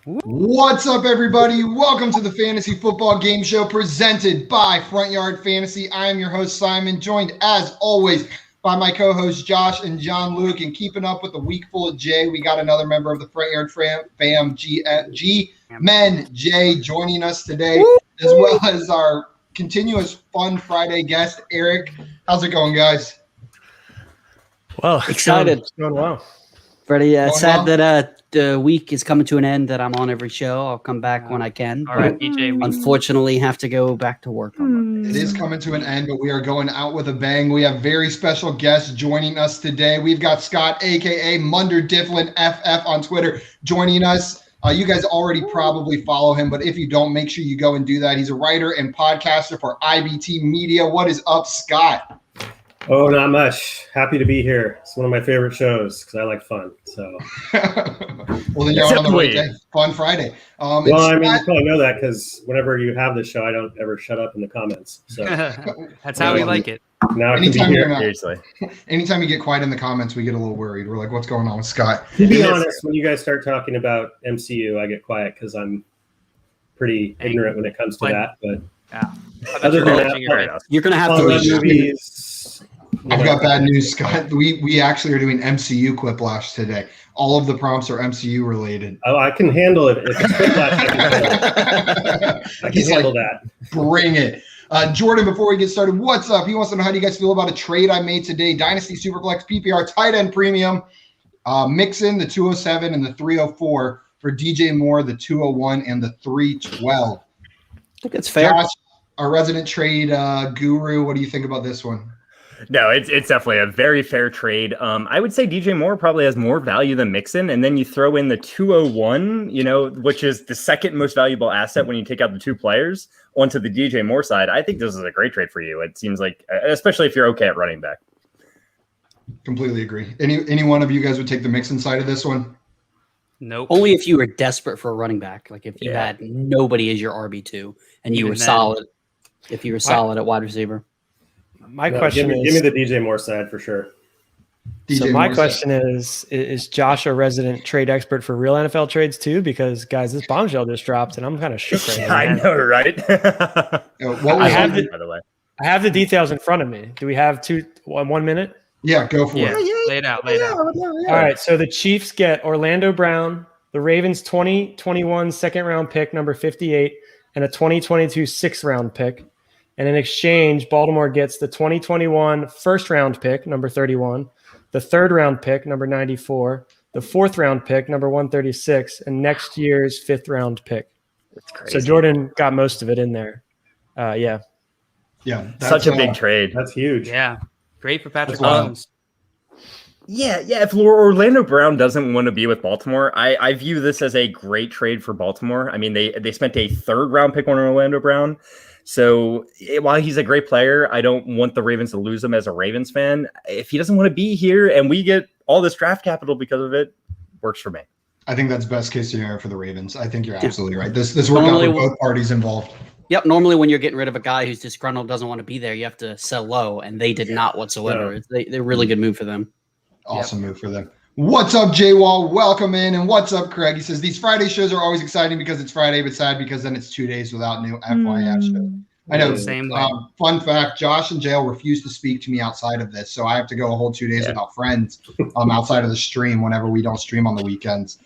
What's up, everybody? Welcome to the Fantasy Football Game Show presented by Front Yard Fantasy. I am your host, Simon, joined as always by my co-hosts Josh and John Luke. And keeping up with the week full of Jay, we got another member of the Front Yard fam, G-Men Jay, joining us today, as well as our continuous fun Friday guest, Eric. How's it going, guys? Well, excited. It's going well. Pretty sad that the week is coming to an end, that I'm on every show. I'll come back when I can. All right, DJ. Unfortunately, have to go back to work on Monday. It is coming to an end, but we are going out with a bang. We have very special guests joining us today. We've got Scott, a.k.a. Munder Difflin FF on Twitter, joining us. You guys already probably follow him, but if you don't, make sure you go and do that. He's a writer and podcaster for IBT Media. What is up, Scott? Oh, not much. Happy to be here. It's one of my favorite shows because I like fun. So, well, then you're on the right day. Fun Friday. Well, I mean, you probably know that because whenever you have this show, I don't ever shut up in the comments. So that's how we like it. Now I can be here. Seriously. Anytime you get quiet in the comments, we get a little worried. We're like, what's going on with Scott? To be honest, when you guys start talking about MCU, I get quiet because I'm pretty ignorant when it comes to that. But other than that, you're going to have to read movies. I've got bad news, Scott. We actually are doing MCU Quiplash today. All of the prompts are MCU related. Oh, I can handle it. If it's Quiplash, I can handle that. Bring it. Jordan, before we get started, what's up? He wants to know, how do you guys feel about a trade I made today? Dynasty Superflex PPR tight end premium. Mixin the 207 and the 304 for DJ Moore, the 201 and the 312. I think it's fair. Josh, our resident trade guru, what do you think about this one? No, it's definitely a very fair trade. I would say DJ Moore probably has more value than Mixon, and then you throw in the 201, which is the second most valuable asset when you take out the two players onto the DJ Moore side. I think this is a great trade for you. It seems like, especially if you're okay at running back. Completely agree. Any one of you guys would take the Mixon side of this one? Nope. Only if you were desperate for a running back. Like if you had nobody as your RB2 and you were solid. If you were solid at wide receiver. My question is, give me the DJ Moore side for sure. My question is Josh a resident trade expert for real NFL trades too? Because guys, this bombshell just dropped and I'm kind of shook right now. I know, right? I have the details in front of me. Do we have 1 minute? Yeah, go for it. Lay it out. All right. So the Chiefs get Orlando Brown, the Ravens 2021 second round pick, number 58, and a 2022 sixth round pick. And in exchange, Baltimore gets the 2021 first-round pick, number 31, the third-round pick, number 94, the fourth-round pick, number 136, and next year's fifth-round pick. So Jordan got most of it in there. Yeah. Such a big trade. That's huge. Yeah. Great for Patrick Mahomes. Yeah. If Orlando Brown doesn't want to be with Baltimore, I view this as a great trade for Baltimore. I mean, they spent a third-round pick on Orlando Brown. So while he's a great player, I don't want the Ravens to lose him as a Ravens fan. If he doesn't want to be here and we get all this draft capital because of it, works for me. I think that's best case scenario for the Ravens. I think you're absolutely right. This worked out for both parties involved. Yep. Normally when you're getting rid of a guy who's disgruntled, doesn't want to be there, you have to sell low, and they did not whatsoever. They're a really good move for them. Awesome move for them. What's up, Jay Wall? Welcome in. And what's up, Craig? He says, these Friday shows are always exciting because it's Friday, but sad because then it's 2 days without new FYF show. I know. Same way. Fun fact, Josh and Jail refuse to speak to me outside of this, so I have to go a whole 2 days without friends outside of the stream whenever we don't stream on the weekends.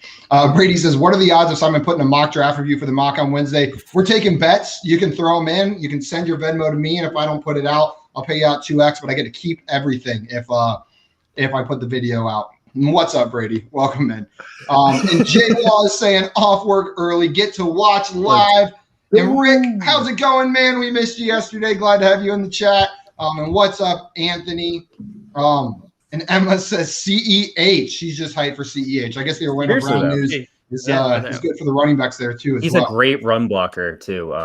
Brady says, what are the odds of Simon putting a mock draft review for the mock on Wednesday? We're taking bets. You can throw them in. You can send your Venmo to me, and if I don't put it out, I'll pay you out 2x, but I get to keep everything if I put the video out. What's up, Brady? Welcome in. And Jay Wall is saying off work early, get to watch live. And Rick, how's it going, man? We missed you yesterday. Glad to have you in the chat. And what's up, Anthony? And Emma says CEH. She's just hyped for CEH. I guess the Orlando Brown news is good for the running backs there too. He's a great run blocker too.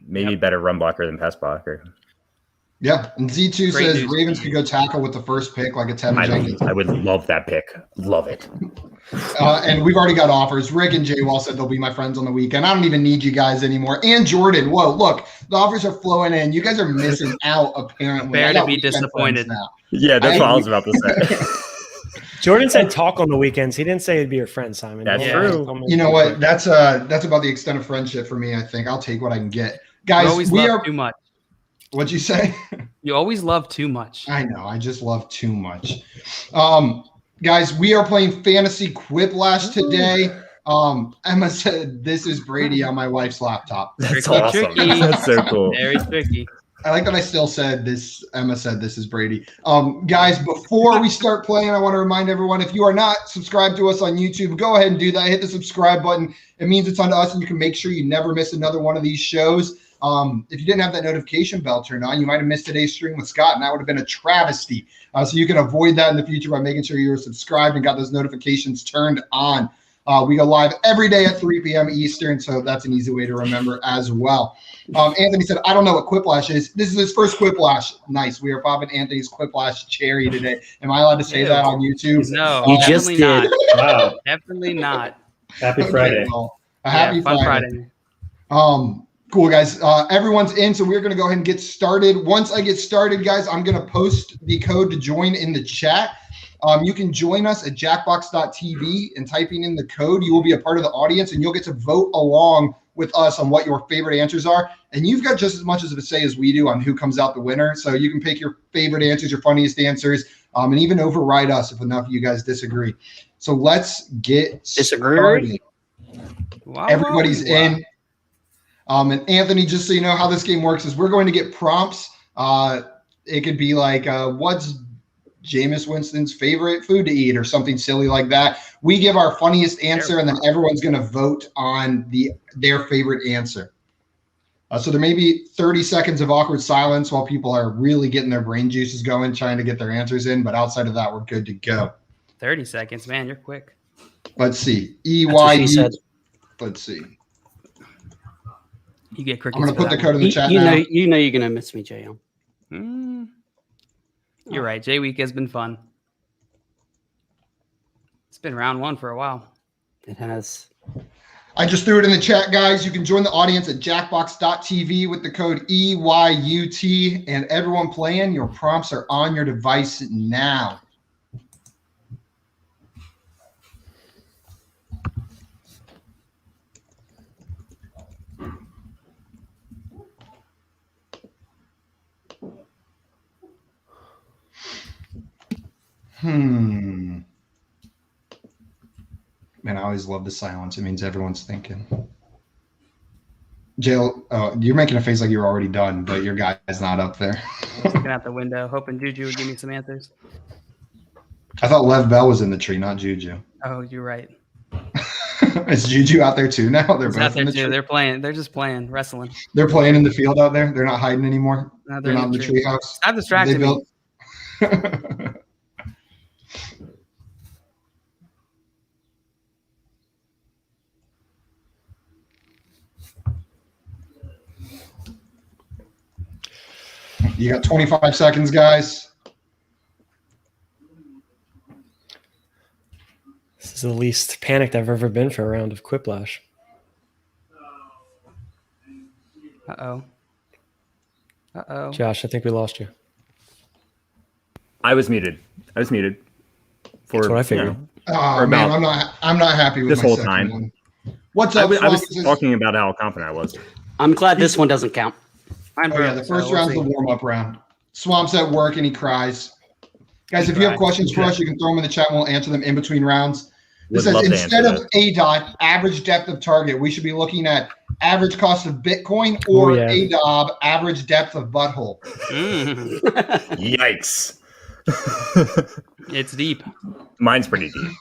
Maybe better run blocker than pass blocker. Yeah, and Z2 says Ravens could go tackle with the first pick like a Tevin Jenkins. I would love that pick. Love it. And we've already got offers. Rick and Jay Wall said they'll be my friends on the weekend. I don't even need you guys anymore. And Jordan, whoa, look, the offers are flowing in. You guys are missing out, apparently. Fair to be disappointed. Yeah, that's what I was about to say. Jordan said talk on the weekends. He didn't say he'd be your friend, Simon. That's true. You know what? That's about the extent of friendship for me. I think I'll take what I can get, guys. You always love too much. What'd you say? You always love too much. I know. I just love too much. Guys, we are playing Fantasy Quiplash today. Emma said, "This is Brady on my wife's laptop." That's awesome. That's so cool. Very tricky. I like that I still said this. Emma said, "This is Brady." Guys, before we start playing, I want to remind everyone, if you are not subscribed to us on YouTube, go ahead and do that. Hit the subscribe button. It means it's on us, and you can make sure you never miss another one of these shows. If you didn't have that notification bell turned on, you might have missed today's stream with Scott, and that would have been a travesty. So you can avoid that in the future by making sure you're subscribed and got those notifications turned on. We go live every day at 3 p.m. Eastern, so that's an easy way to remember as well. Anthony said, "I don't know what Quiplash is." This is his first Quiplash. Nice. We are popping Anthony's Quiplash cherry today. Am I allowed to say that on YouTube? No, you just did. Not. Wow. Definitely not. Happy Friday. Well, happy fun Friday. Cool, guys. Everyone's in, so we're going to go ahead and get started. Once I get started, guys, I'm going to post the code to join in the chat. You can join us at jackbox.tv, and typing in the code, you will be a part of the audience, and you'll get to vote along with us on what your favorite answers are. And you've got just as much as a say as we do on who comes out the winner. So you can pick your favorite answers, your funniest answers, and even override us if enough of you guys disagree. So let's get started. Wow, Everybody's in. And Anthony, just so you know how this game works, is we're going to get prompts. It could be like, what's Jameis Winston's favorite food to eat, or something silly like that. We give our funniest answer, and then everyone's going to vote on their favorite answer. So there may be 30 seconds of awkward silence while people are really getting their brain juices going, trying to get their answers in. But outside of that, we're good to go. 30 seconds, man, you're quick. Let's see. Let's see. You get crickets. I'm going to put the code in the chat you now. You know you're going to miss me, JL. You're right. J Week has been fun. It's been round one for a while. It has. I just threw it in the chat, guys. You can join the audience at jackbox.tv with the code EYUT. And everyone playing, your prompts are on your device now. Man, I always love the silence. It means everyone's thinking. Jail, you're making a face like you're already done, but your guy's not up there. Looking out the window, hoping Juju would give me some answers. I thought Lev Bell was in the tree, not Juju. Oh, you're right. Is Juju out there too now? They're both out there in the too. tree. They're playing. They're just playing, wrestling. They're playing in the field out there. They're not hiding anymore. No, they're not in the tree house. Stop distracting me. You got 25 seconds, guys. This is the least panicked I've ever been for a round of Quiplash. Uh-oh. Uh-oh. Josh, I think we lost you. I was muted. That's what I figured. Oh, man, I'm not happy with this my whole second time. one. What's up? I was talking about how confident I was. I'm glad this one doesn't count. The first round's the warm-up round. Swamp's at work and he cries. Guys, if you have questions for us, you can throw them in the chat and we'll answer them in between rounds. This says, instead of ADOT, average depth of target, we should be looking at average cost of Bitcoin or ADOB, average depth of butthole. Yikes. It's deep. Mine's pretty deep.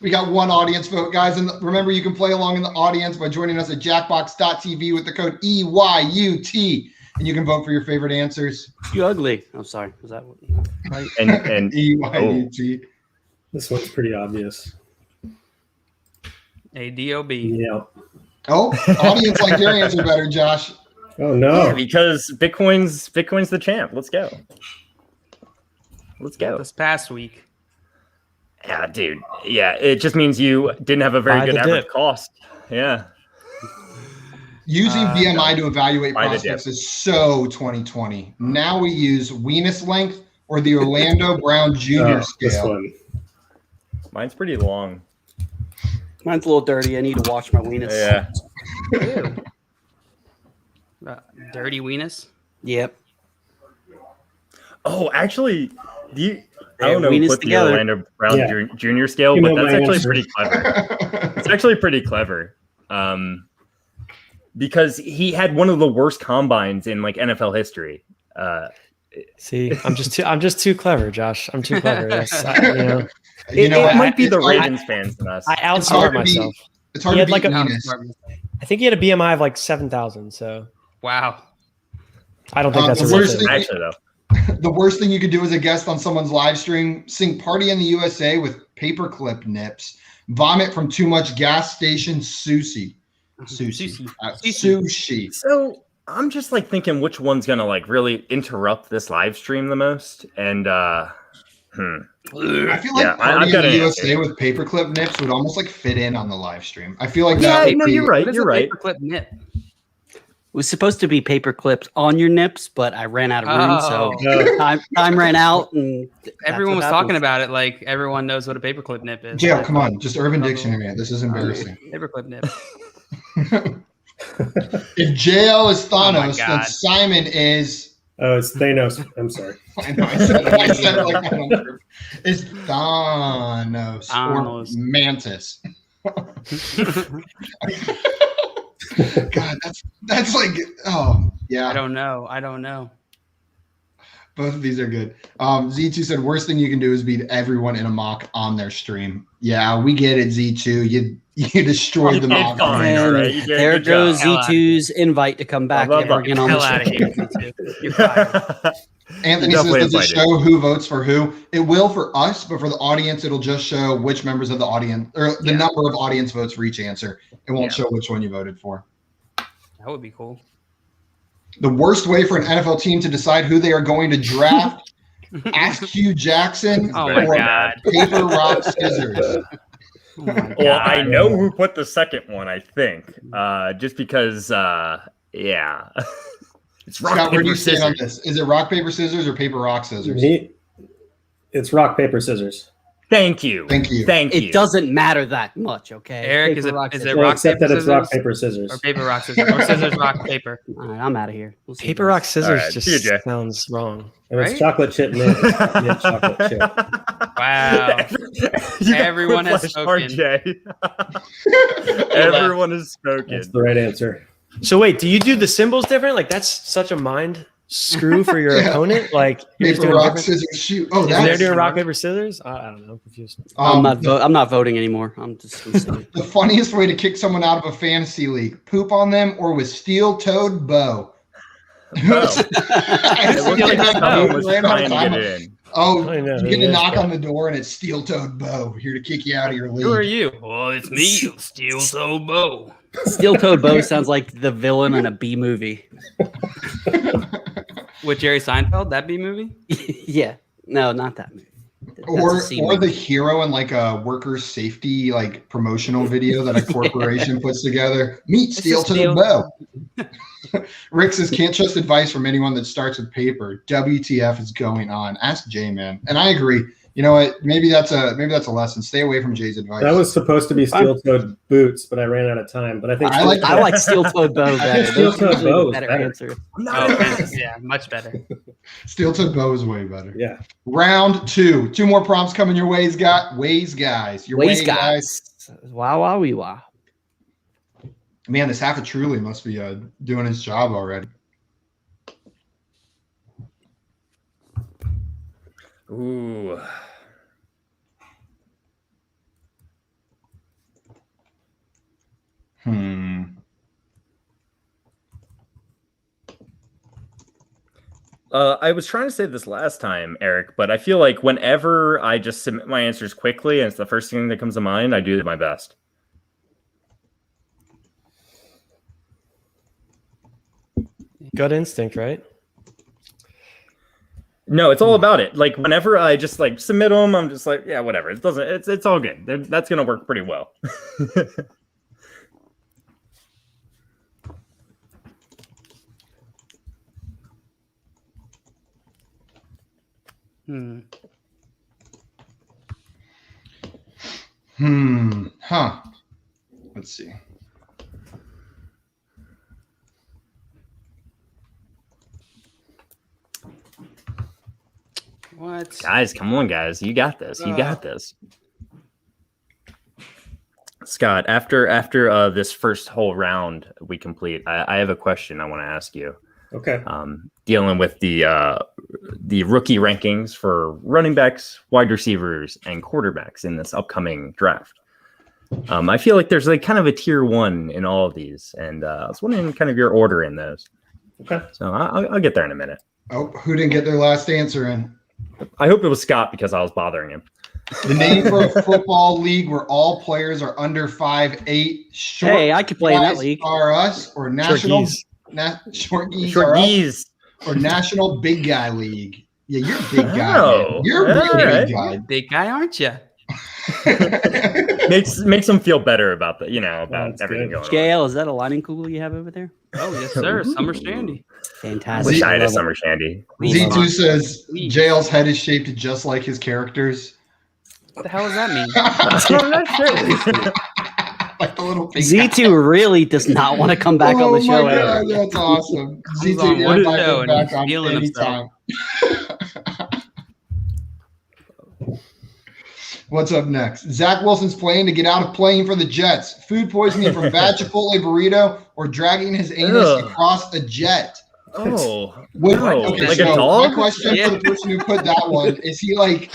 We got one audience vote, guys. And remember, you can play along in the audience by joining us at jackbox.tv with the code EYUT. And you can vote for your favorite answers. You ugly. I'm sorry. Was that right? And EYUT. This one's pretty obvious. ADOB. Yeah. Oh, audience like your answer better, Josh. Oh no. Yeah, because Bitcoin's the champ. Let's go. This past week. Yeah, dude. Yeah, it just means you didn't have a very good average cost. Yeah. Using BMI to evaluate prospects is so 2020. Now we use Venus length, or the Orlando Brown Jr. This scale? one. Mine's pretty long. Mine's a little dirty. I need to wash my weenus. Yeah. Ew. Dirty weenus. Yep. Oh, actually, I don't know Weenus what the together. Orlando Brown Yeah. Jr. scale, You but know that's my actually answer. pretty clever. It's actually pretty clever. Because he had one of the worst combines in like NFL history. See, I'm just too clever, Josh. I'm too clever. It might be it's the hard- Ravens fans than us. I It's hard outsmart to beat- myself. It's hard He to had beat like a- Venus. I think he had a BMI of like 7,000. So Wow. I don't think that's the a real worst thing. thing- Actually, though. The worst thing you could do as a guest on someone's live stream: sing "Party in the USA" with paperclip nips, vomit from too much gas station sushi. Sushi. So I'm just like thinking which one's gonna like really interrupt this live stream the most, and I feel like Yeah, I've "Party got in the an USA" answer. with paperclip nips would almost like fit in on the live stream. I feel like Yeah, that would no, be, you're right. What is You're a right. paperclip nip? It was supposed to be paper clips on your nips, but I ran out of room, Oh. so time ran out, and Everyone was talking about it like everyone knows what a paperclip nip is. Jail, come on, just Urban Dictionary it. This is embarrassing. Paperclip nip. If JL is Oh my Thanos, then God. Simon is. Oh, it's Thanos. I'm sorry. I know, I said it like that on purpose. It's Thanos or Thanos. Mantis. God, that's like, oh yeah. I don't know. Both of these are good. Z2 said worst thing you can do is beat everyone in a mock on their stream. Yeah, we get it, Z2. You destroyed the did mock. fine. And all right, you did a there good job. goes Hell outta Z2's invite to come back Blah, blah, ever again on Hell the out of show. here. you two. You're fired. Anthony You says, definitely does it invited. show who votes for who? It will for us, but for the audience, it'll just show which members of the audience or the Yeah. number of audience votes for each answer. It won't Yeah. show which one you voted for. That would be cool. The worst way for an NFL team to decide who they are going to draft: ask Hugh Jackson Oh my or God. paper, rock, scissors. Oh my Well, I God. know who put the second one. I think just because, yeah, it's rock Scott, where do paper you stand on scissors. this? Is it rock, paper, scissors or paper, rock, scissors? It's rock, paper, scissors. Thank you. Thank you. Thank you. It doesn't matter that much, okay? Eric, Paper, is it- rock, is it scissors. Well, rock, except paper, that it's rock, scissors? paper, scissors. Or paper, rock, scissors. Or scissors, rock, paper. All right, I'm out of here. We'll see you Paper, guys. rock, scissors All right, just see you, Jay. sounds wrong. And it's Right? chocolate chip mint. It's mint chocolate chip. Wow. You got Everyone has Quiplash hard, spoken. Jay. Everyone has spoken. That's the right answer. So wait, do you do the symbols different? Like that's such a mind screw for your Yeah. opponent. Like you're just Paper, doing rock, different. scissors, shoot. Oh, Is they're that's doing rock paper scissors? I don't know. I'm confused. I'm not voting anymore. I'm just gonna say it. the funniest way to kick someone out of a fantasy league: poop on them or with steel-toed bow. Bo. I It looked think like I someone was ran out of trying to time. get in. Oh, I know, you get yeah. a knock on the door and it's steel-toed bow here to kick you out of your league. Who are you? Well, it's me, Steel Toe Bow. Steel-toed bow sounds like the villain in a B movie. With Jerry Seinfeld, that B movie? Yeah, no, not that movie. That's a Or C the movie. hero in like a workers' safety like promotional video that a corporation puts together. Meet It's a steel-toed steel- bow. Rick says can't trust advice from anyone that starts with paper. WTF is going on? Ask Jay, man. And I agree. You know what? Maybe that's a lesson. Stay away from Jay's advice. That was supposed to be steel-toed boots, but I ran out of time. But I think I like- I like steel-toed bow I think better. Those steel-toed are usually bow the is better better. answer. Oh, yeah, much better. Steel-toed bow is way better. Yeah. Round two. Two more prompts coming your ways, guys. Your Ways way, guys. Wow, wow, wee, wow. Man, this half of Truly must be doing his job already. Ooh. I was trying to say this last time, Eric, but I feel like whenever I just submit my answers quickly and it's the first thing that comes to mind, I do my best. Gut instinct, right? No, it's all about it. Like whenever I just like submit them, I'm just like, yeah, whatever. It doesn't. It's all good. That's gonna work pretty well. Huh. Let's see. What? Guys, come on, guys. You got this. You got this. Scott, after this first whole round we complete, I have a question I want to ask you. Okay. Dealing with the rookie rankings for running backs, wide receivers, and quarterbacks in this upcoming draft. I feel like there's like kind of a tier 1 in all of these, and I was wondering kind of your order in those. Okay. So I'll get there in a minute. Oh, who didn't get their last answer in? I hope it was Scott because I was bothering him. The name for a football league where all players are under 5'8". Hey, I could play in that league. Are us or national short geese or national big guy league? Yeah, you're a big guy. Man. You're a really big guy. Big guy, aren't you? makes them feel better about about everything going on. JL, is that a lining kugel you have over there? Oh yes, sir. Summer Shandy. Fantastic. Wish I had a summer shandy. Z2 says JL's head is shaped just like his characters. What the hell does that mean? I'm not sure. Like the little pink Z2 really does not want to come back on the show. Oh my God, that's awesome. Z2, you're back on anytime. What's up next? Zach Wilson's plan to get out of playing for the Jets. Food poisoning from bad Chipotle burrito or dragging his anus across a jet. Oh, okay, like so a dog? My question for the person who put that one is he going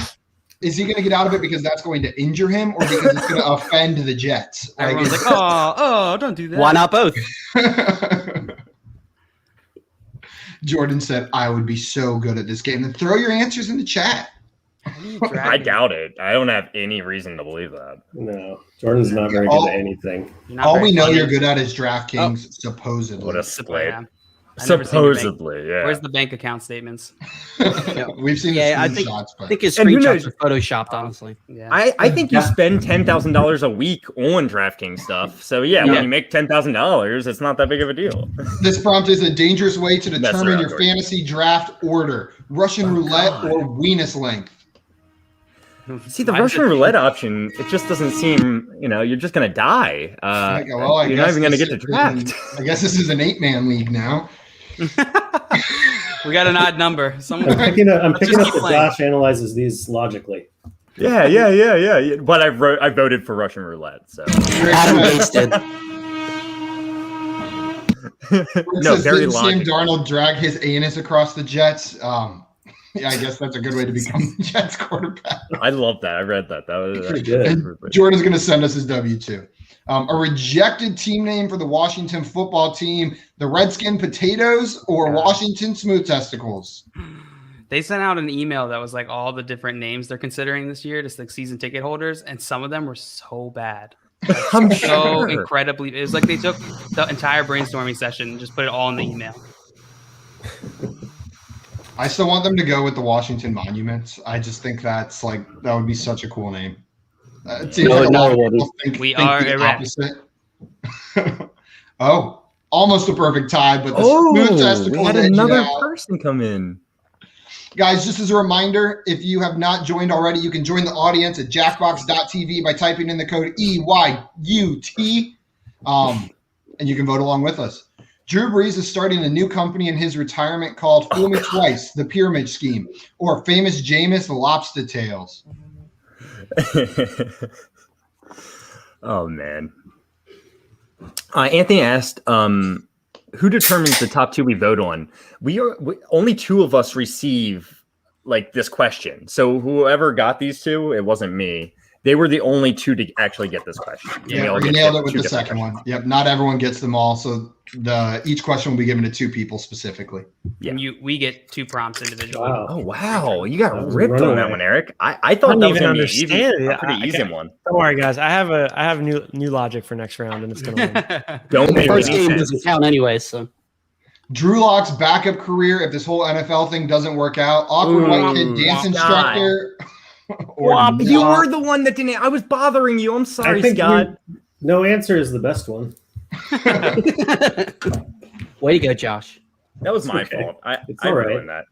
to get out of it because that's going to injure him or because it's going to offend the Jets? Everyone's like, oh, don't do that. Why not both? Jordan said, I would be so good at this game. Then throw your answers in the chat. I doubt it. I don't have any reason to believe that. No, Jordan's not very good at anything. All we know you're good at is DraftKings, supposedly. What a split. Yeah. Supposedly, yeah. Where's the bank account statements? We've seen the screenshots. I think his screenshots are photoshopped, honestly. Yeah. I think you spend $10,000 a week on DraftKings stuff. So, when you make $10,000, it's not that big of a deal. This prompt is a dangerous way to determine your fantasy draft order. Russian roulette or weenus length? See, the Russian roulette option, it just doesn't seem, you're just going to die. You're not even going to get to draft. I guess this is an 8-man league now. We got an odd number. I'm picking up that Josh analyzes these logically. Yeah. But I voted for Russian roulette. So Adam wasted. No, very logical. Sam Darnold drag his anus across the Jets. Yeah, I guess that's a good way to become the Jets quarterback. I love that. I read that. That was pretty good. And Jordan's going to send us his W-2. A rejected team name for the Washington football team, the Redskin Potatoes or Washington Smooth Testicles? They sent out an email that was like all the different names they're considering this year, just like season ticket holders, and some of them were so bad. I'm so incredibly. It was like they took the entire brainstorming session and just put it all in the email. I still want them to go with the Washington Monuments. I just think that would be such a cool name. It seems like a lot of people think the opposite. Oh, almost a perfect tie, but the Smooth Testicles. We had another person come in. Guys, just as a reminder, if you have not joined already, you can join the audience at jackbox.tv by typing in the code EYUT, and you can vote along with us. Drew Brees is starting a new company in his retirement called Fool Me Twice, The Pyramid Scheme, or Famous Jameis, The Lobster Tails. Oh, man. Anthony asked, who determines the top 2 we vote on? Only 2 of us receive this question. So whoever got these 2, it wasn't me. They were the only 2 to actually get this question. Yeah, we nailed it with the second one. Yep, not everyone gets them all. So each question will be given to 2 people specifically. Yeah. And we get 2 prompts individually. Wow. Oh, wow. You got ripped on that one, Eric. I thought that was going to be a pretty easy one. Don't worry, guys. I have new logic for next round, and it's going to win. Don't make first game doesn't count anyway, so. Drew Lock's backup career, if this whole NFL thing doesn't work out. Awkward white kid dance instructor. You were the one that didn't. I was bothering you. I'm sorry, Scott. No answer is the best one. Way to go, Josh. That was my fault. It's all right. That.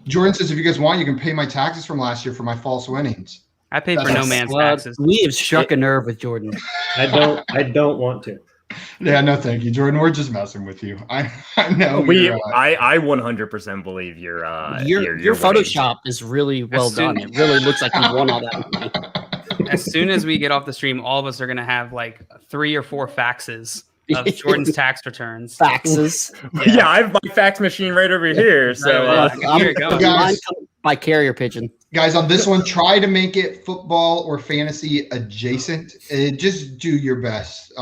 Jordan says, if you guys want, you can pay my taxes from last year for my false winnings. I pay for no man's taxes. We have struck a nerve with Jordan. I don't want to. Yeah, no, thank you, Jordan. We're just messing with you. I know. I 100% believe your Photoshop is really well done. It really looks like you won all that money. As soon as we get off the stream, all of us are going to have like 3 or 4 faxes of Jordan's tax returns. Faxes. Yeah, I have my fax machine right over here. So here it goes. Guys, by carrier pigeon. Guys, on this one, try to make it football or fantasy adjacent. Just do your best.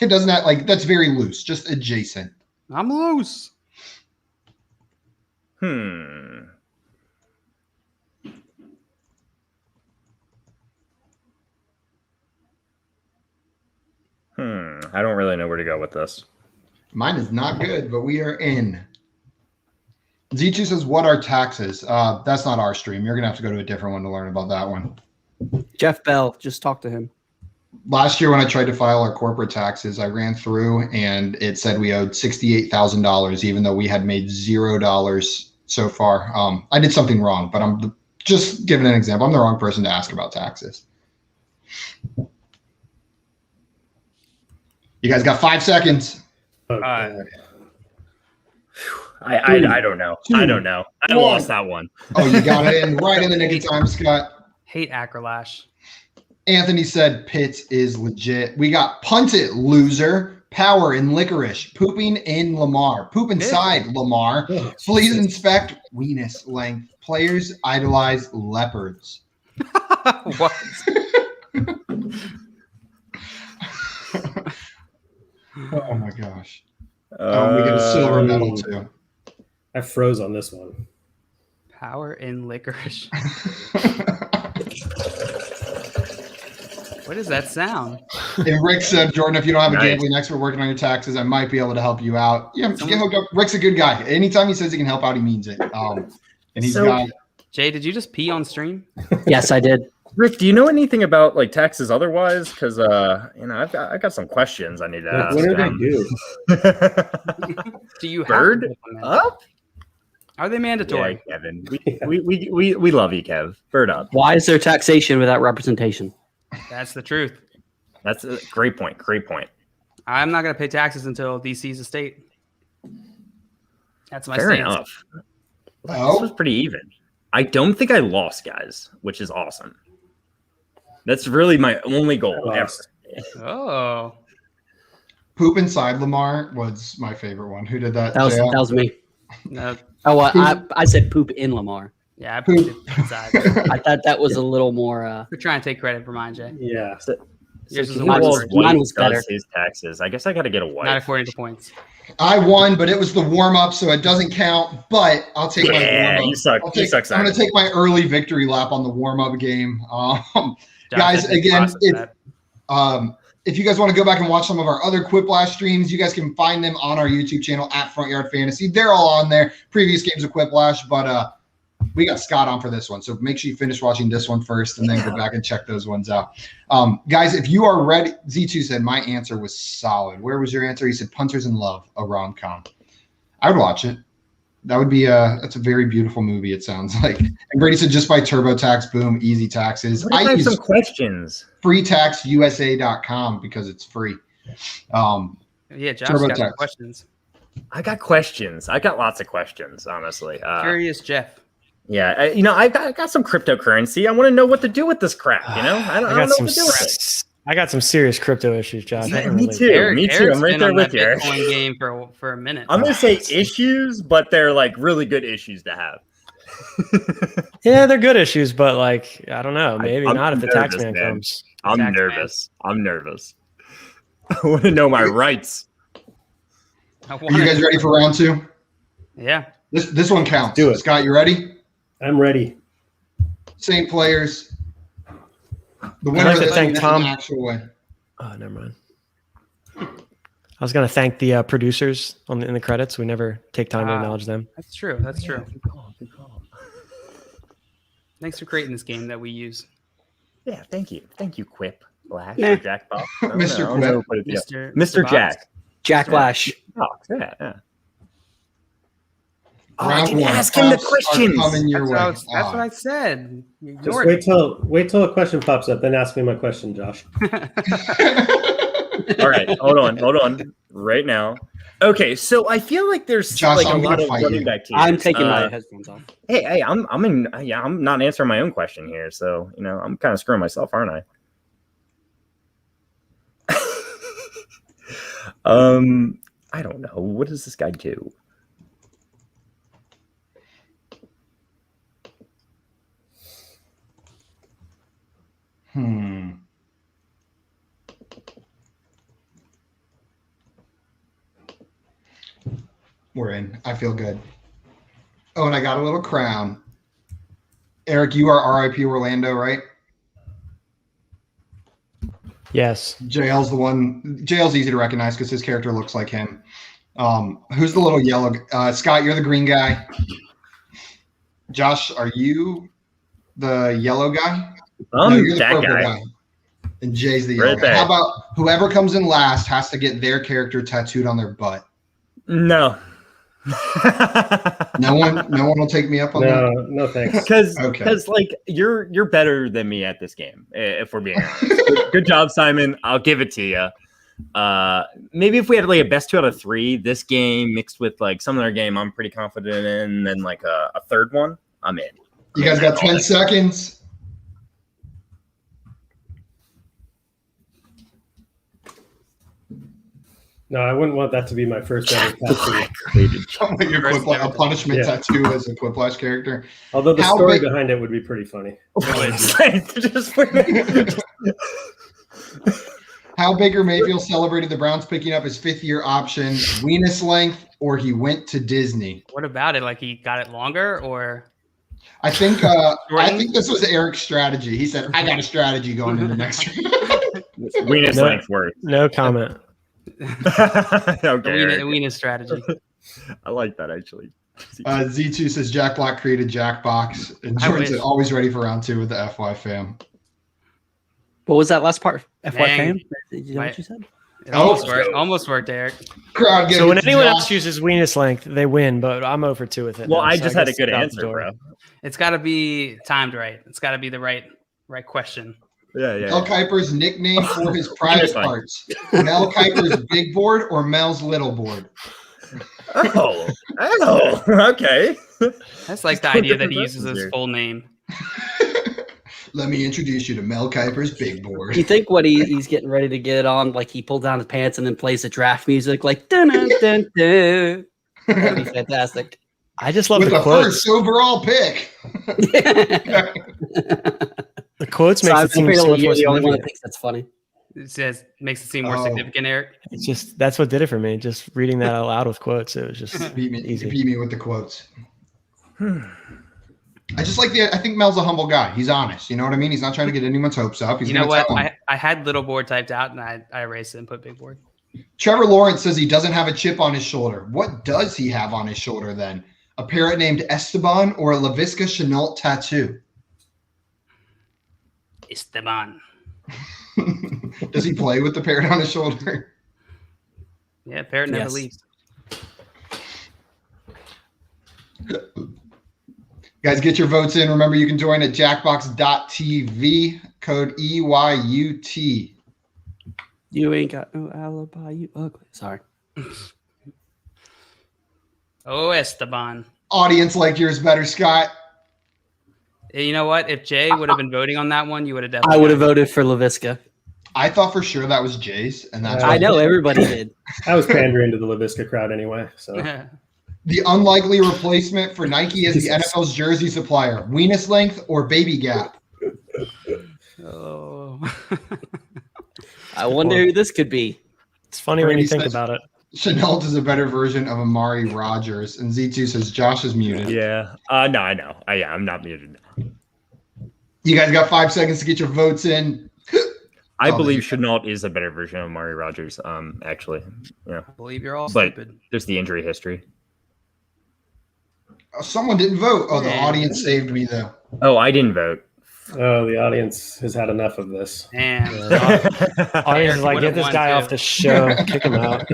It doesn't have, like, that's very loose. Just adjacent. I'm loose. I don't really know where to go with this. Mine is not good, but we are in. Z2 says, what are taxes? That's not our stream. You're going to have to go to a different one to learn about that one. Jeff Bell, just talk to him. Last year when I tried to file our corporate taxes, I ran through and it said we owed $68,000, even though we had made $0 so far. I did something wrong, but I'm just giving an example. I'm the wrong person to ask about taxes. You guys got 5 seconds. I don't know. I don't know. I lost that one. Oh, you got it in right in the nick of time, Scott. Hate Acrolash. Anthony said Pitt is legit. We got punt it, loser. Power in licorice. Pooping in Lamar. Poop inside Lamar. Please inspect weenus length. Players idolize leopards. What? Oh my gosh. We get a silver medal too. I froze on this one. Power in licorice. What does that sound? And Rick said, Jordan, if you don't have a gambling expert working on your taxes, I might be able to help you out. Yeah, get hooked up. Rick's a good guy. Anytime he says he can help out, he means it. And he's got. Jay, did you just pee on stream? Yes, I did. Rick, do you know anything about like taxes otherwise? Because I've got some questions I need to ask. What do they do? Do you Bird have up? Are they mandatory? Yeah, Kevin. We love you, Kev. Bird up. Why is there taxation without representation? That's the truth. That's a great point. Great point. I'm not going to pay taxes until DC's estate. That's my Fair stance. enough. This was pretty even. I don't think I lost, guys, which is awesome. That's really my only goal ever. Oh. Poop inside Lamar was my favorite one. Who did that? That was me. No. Oh, I said poop in Lamar. Yeah, I put it inside. I thought that was a little more. We're trying to take credit for mine, Jay. Yeah. Yours was a mine lot mine was better. His taxes. I guess I got to get a wife. Not according to points. I won, but it was the warm-up, so it doesn't count. But I'll take my warm-up. You suck. You suck. I'm going to take my early victory lap on the warm-up game. Guys, again, if you guys want to go back and watch some of our other Quiplash streams, you guys can find them on our YouTube channel at Front Yard Fantasy. They're all on there. Previous games of Quiplash, but we got Scott on for this one. So make sure you finish watching this one first and then go back and check those ones out. Guys, if you are ready, Z2 said my answer was solid. Where was your answer? He said Punters in Love, a rom-com. I would watch it. That would be that's a very beautiful movie, it sounds like. And Brady said just buy TurboTax, boom, easy taxes. I have some questions. freetaxusa.com because it's free. Yeah, Josh got some questions. I got questions. I got lots of questions, honestly. Curious Jeff. Yeah, I got some cryptocurrency. I want to know what to do with this crap. I don't know what to do with it. I got some serious crypto issues, Josh. Me too. Me too. I'm right there with you. Bitcoin game for a minute. I'm gonna say issues, but they're like really good issues to have. Yeah, they're good issues, but like I don't know, maybe not if the tax man comes. I'm nervous. I'm nervous. I want to know my rights. Are you guys ready for round 2? Yeah. This one counts. Do it. Scott, you ready? I'm ready. Same players. The winner of this one gets an actual win. Oh, never mind. I was going to thank the producers in the credits. We never take time to acknowledge them. That's true. That's true. Good call. Good call. Thanks for creating this game that we use. Yeah, thank you. Thank you, Quip. Lash or Jack Box. Mr. Quip. Mr. Jack. Jack Lash. Box. Yeah. I Round didn't one. ask him the Pops are questions. coming your way. That's what I said. You Just ignored wait till a question pops up, then ask me my question, Josh. All right, hold on, right now. Okay, so I feel like there's Josh, like I'm a lot gonna of fight running you. back teams. I'm taking my headphones off. Hey, I'm not answering my own question here, so I'm kind of screwing myself, aren't I? I don't know. What does this guy do? We're in. I feel good. Oh, and I got a little crown. Eric, you are RIP Orlando, right? Yes. JL's the one. JL's easy to recognize because his character looks like him. Who's the little yellow? Scott, you're the green guy. Josh, are you the yellow guy? You're the That purple guy. And Jay's the yellow guy. How about whoever comes in last has to get their character tattooed on their butt? No. No one will take me up on that. No, thanks. Because like you're better than me at this game, if we're being honest. Good job, Simon. I'll give it to you. Maybe if we had like a best 2 out of 3, this game mixed with like some other game I'm pretty confident in, then like a third one, I'm in. You guys got 10 seconds. No, I wouldn't want that to be my first ever tattoo. A punishment tattoo as a Quiplash character. Although the story behind it would be pretty funny. How Baker Mayfield celebrated the Browns picking up his 5th-year option, weenus length, or he went to Disney? What about it? Like he got it longer, or? I think this was Eric's strategy. He said, "I got a strategy going into next round." Weenus length worth. No comment. The weenus strategy. I like that actually. Z2 says Jack Black created Jackbox, and Jordan's always ready for round 2 with the FY fam. What was that last part? FY fam? Is that what you said? It almost worked, Eric. So when anyone else chooses weenus length, they win, but I'm over 2 with it. Well, I just had a good answer, bro. It's got to be timed right. It's got to be the right question. Yeah. Mel Kiper's nickname for his private parts. Mel Kiper's big board or Mel's little board? Oh, okay. That's like the idea that he uses his full name. Let me introduce you to Mel Kiper's big board. You think what he's getting ready to get on, like he pulled down his pants and then plays the draft music, like dun dun dun dun. That'd be fantastic. I just love with the quotes. First overall pick. The quotes makes it seem so much more the only one that thinks that's funny. It makes it seem more significant, Eric. It's just that's what did it for me. Just reading that out loud with quotes, it was just easy. Beat me with the quotes. I just like I think Mel's a humble guy. He's honest. You know what I mean? He's not trying to get anyone's hopes up. He's what? I had little board typed out and I erased it and put big board. Trevor Lawrence says he doesn't have a chip on his shoulder. What does he have on his shoulder then? A parrot named Esteban or a LaVisca Chenault tattoo? Esteban. Does he play with the parrot on his shoulder? Yeah, parrot never leaves. Guys, get your votes in. Remember, you can join at jackbox.tv, code EYUT. You ain't got no alibi, you ugly. Sorry. Oh, Esteban. Audience liked yours better, Scott. You know what? If Jay would have been voting on that one, you would have definitely. I would have voted for LaVisca. I thought for sure that was Jay's, and that's I know everybody did. I was pandering to the LaVisca crowd anyway. So the unlikely replacement for Nike as the NFL's jersey supplier: weenus length or baby gap? Oh, I wonder who this could be. It's funny when you think about it. Chenault is a better version of Amari Rogers, and Z2 says Josh is muted. Yeah. No, I know. I'm not muted. You guys got 5 seconds to get your votes in. I believe Chenault is a better version of Amari Rogers. Actually, yeah. I believe you're all but stupid. There's the injury history. Someone didn't vote. Oh, the audience saved me though. Oh, I didn't vote. Oh, the audience has had enough of this. And audience is like, get this guy off the show, kick him out.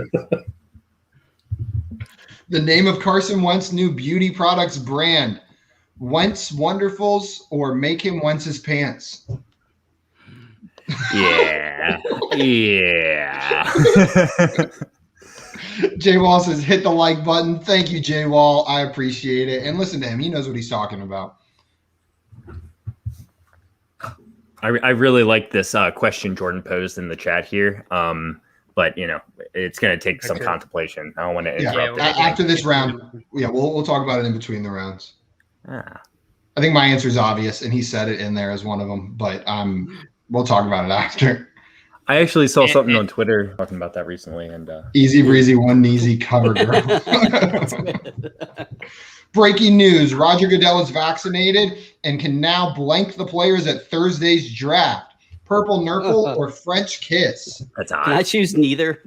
The name of Carson Wentz's new beauty products brand. Wentz Wonderfuls or Make Him Wentz His Pants. Yeah. Yeah. Jay Wall says, hit the like button. Thank you, Jay Wall. I appreciate it. And listen to him. He knows what he's talking about. I really like this question Jordan posed in the chat here. But, it's going to take some contemplation. I don't want to interrupt. After this round, we'll talk about it in between the rounds. Ah. I think my answer is obvious, and he said it in there as one of them. But we'll talk about it after. I actually saw something on Twitter talking about that recently. And easy breezy, one easy cover girl. Breaking news: Roger Goodell is vaccinated and can now blank the players at Thursday's draft. Purple Nurple or French kiss? That's odd. Can I choose neither?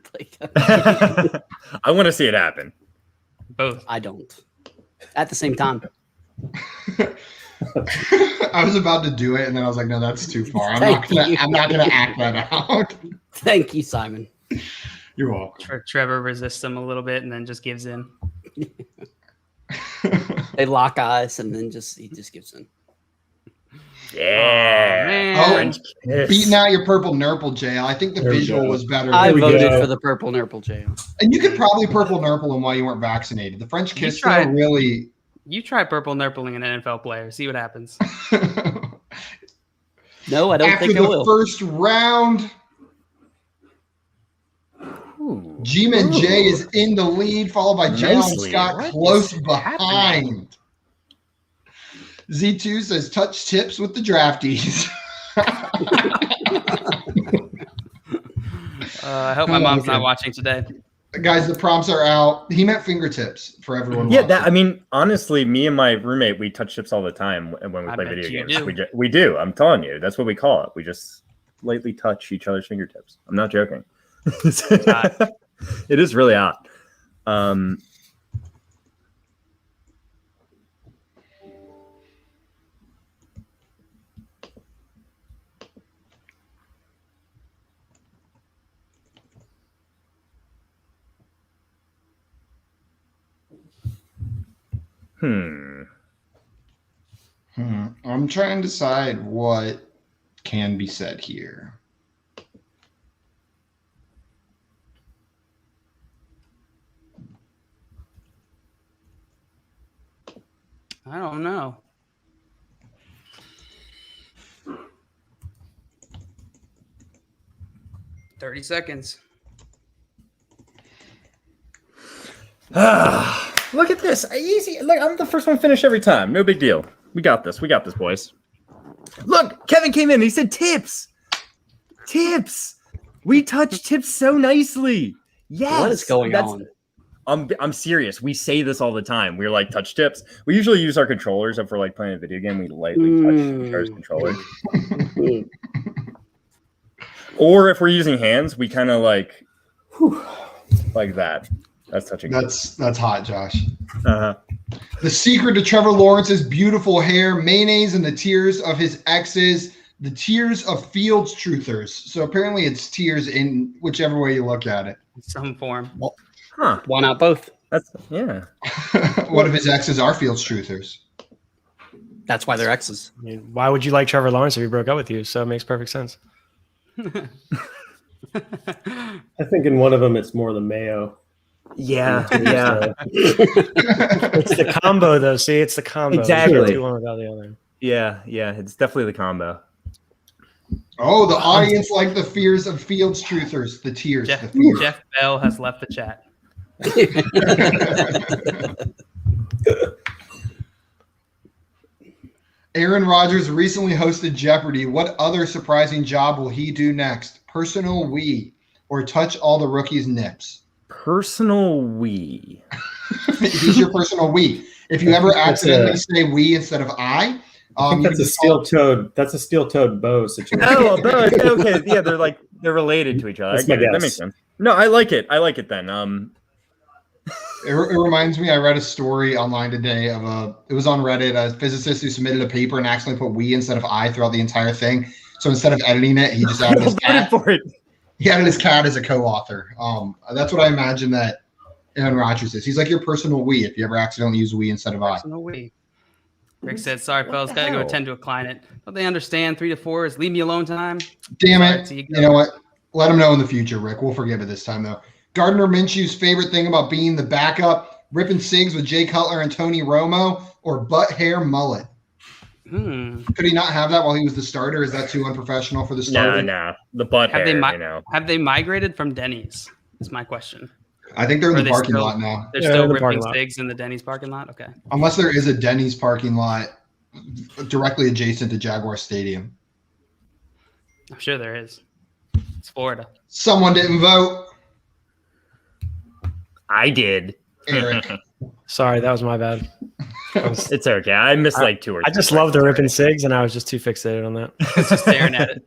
I want to see it happen. Both. I don't. At the same time. I was about to do it, and then I was like, "No, that's too far. I'm not gonna act that out." Thank you, Simon. You're welcome. Trevor resists him a little bit and then just gives in. They lock eyes, and then he just gives in. Yeah. Beating out your Purple Nurple, Jay. I think the visual was better. I voted for the Purple Nurple, Jay. And you could probably Purple Nurple him while you weren't vaccinated. The French kiss really. You try Purple Nurpling an NFL player. See what happens. No, I don't think I will. After the first round, G-Man J is in the lead, followed by Jay and Scott close behind. Z2 says, touch tips with the drafties. I hope my mom's not watching today. Guys, the prompts are out. He meant fingertips for everyone. Yeah, honestly, me and my roommate, we touch tips all the time when we play video games. We do. I'm telling you, that's what we call it. We just lightly touch each other's fingertips. I'm not joking. It is really odd. I'm trying to decide what can be said here. I don't know. $30 seconds. Look at this. Easy. Look, I'm the first one to finish every time. No big deal. We got this. We got this, boys. Look, Kevin came in. He said tips. Tips. We touch tips so nicely. Yes. What is going on? I'm serious. We say this all the time. We're like touch tips. We usually use our controllers. If we're like playing a video game, we lightly touch each other's controllers. Or if we're using hands, we kind of like that. That's touching. That's hot, Josh. The secret to Trevor Lawrence's beautiful hair, mayonnaise, and the tears of his exes, the tears of Fields truthers. So apparently it's tears in whichever way you look at it. Some form. Why not both? What if his exes are Fields truthers? That's why they're exes. I mean, why would you like Trevor Lawrence if he broke up with you? So it makes perfect sense. I think in one of them it's more the mayo. Yeah. It's the combo, though. See, it's the combo. Exactly. Do one without the other. Yeah. It's definitely the combo. Oh, the audience like the fears of Fields truthers. The tears. Jeff Bell has left the chat. Aaron Rodgers recently hosted Jeopardy. What other surprising job will he do next? Personal wee or touch all the rookies' nips? Personal wee. He's your personal wee. If you ever accidentally say we instead of I think that's a steel-toed. That's a steel-toed bow situation. Oh, a bow. Okay, yeah, they're related to each other. That makes sense. No, I like it. Then. It reminds me. I read a story online today it was on Reddit. A physicist who submitted a paper and accidentally put we instead of I throughout the entire thing. So instead of editing it, he just added his cat. For it. He added his cat as a co-author. That's what I imagine that Aaron Rodgers is. He's like your personal we if you ever accidentally use we instead of I. Personal we. Rick said, "Sorry, fellas, gotta go attend to a client. Don't they understand 3 to 4 is leave me alone time?" Damn it! You know what? Let him know in the future, Rick. We'll forgive it this time though. Gardner Minshew's favorite thing about being the backup: ripping cigs with Jay Cutler and Tony Romo, or butt hair mullet. Could he not have that while he was the starter? Is that too unprofessional for the starter? No. The butt hair, Have they migrated from Denny's? Is my question. I think they're in the parking lot now. They're still ripping cigs in the Denny's parking lot? Okay. Unless there is a Denny's parking lot directly adjacent to Jaguar Stadium. I'm sure there is. It's Florida. Someone didn't vote. I did. Eric. Sorry, that was my bad. It's okay. I missed like 2 or 3. I just love the ripping cigs, and I was just too fixated on that. Just staring at it.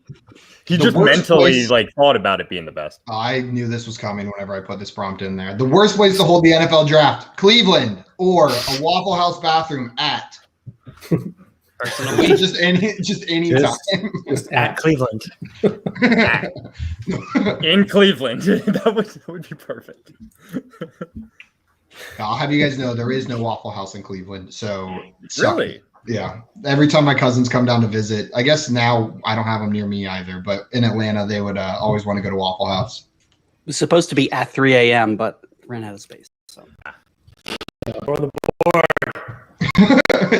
He just mentally thought about it being the best. I knew this was coming whenever I put this prompt in there. The worst place to hold the NFL draft: Cleveland or a Waffle House bathroom at. just any time. Just at Cleveland. In Cleveland. that would be perfect. I'll have you guys know there is no Waffle House in Cleveland. So really? Yeah. Every time my cousins come down to visit, I guess now I don't have them near me either, but in Atlanta, they would always want to go to Waffle House. It was supposed to be at 3 a.m., but ran out of space. So. We're on the board.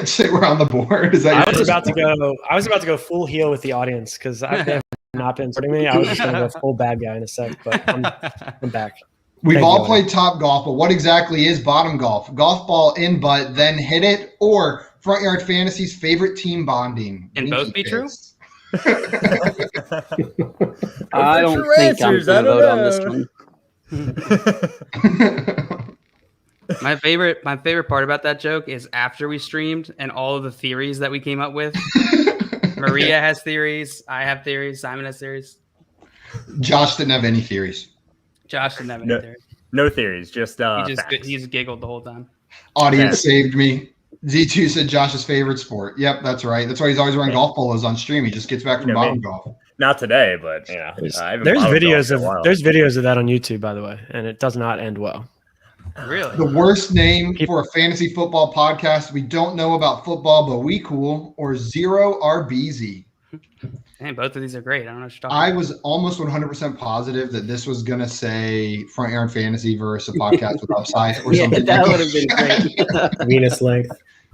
Shit, we're on the board. Is that I was about to go full heel with the audience because I've not been supporting me. I was just going to go full bad guy in a sec, but I'm back. We've all played top golf, but what exactly is bottom golf? Golf ball in butt, then hit it, or Front Yard Fantasy's favorite team bonding? Can both be true? I don't think I'm going to vote on this one. My favorite part about that joke is after we streamed and all of the theories that we came up with. Maria has theories. I have theories. Simon has theories. Josh didn't have any theories. Josh didn't have any theories. No theories. Just he just giggled the whole time. Audience saved me. Z2 said Josh's favorite sport. Yep, that's right. That's why he's always wearing golf polos on stream. He just gets back from bottom golf. Not today, but there's videos of that on YouTube, by the way, and it does not end well. Really? The worst name for a fantasy football podcast: we don't know about football, but we cool, or Zero RBZ. Hey, both of these are great. I don't know what you're talking I about. was almost 100% positive that this was going to say Front Yard Fantasy versus a podcast with upside or something. That would have been great. Venus length.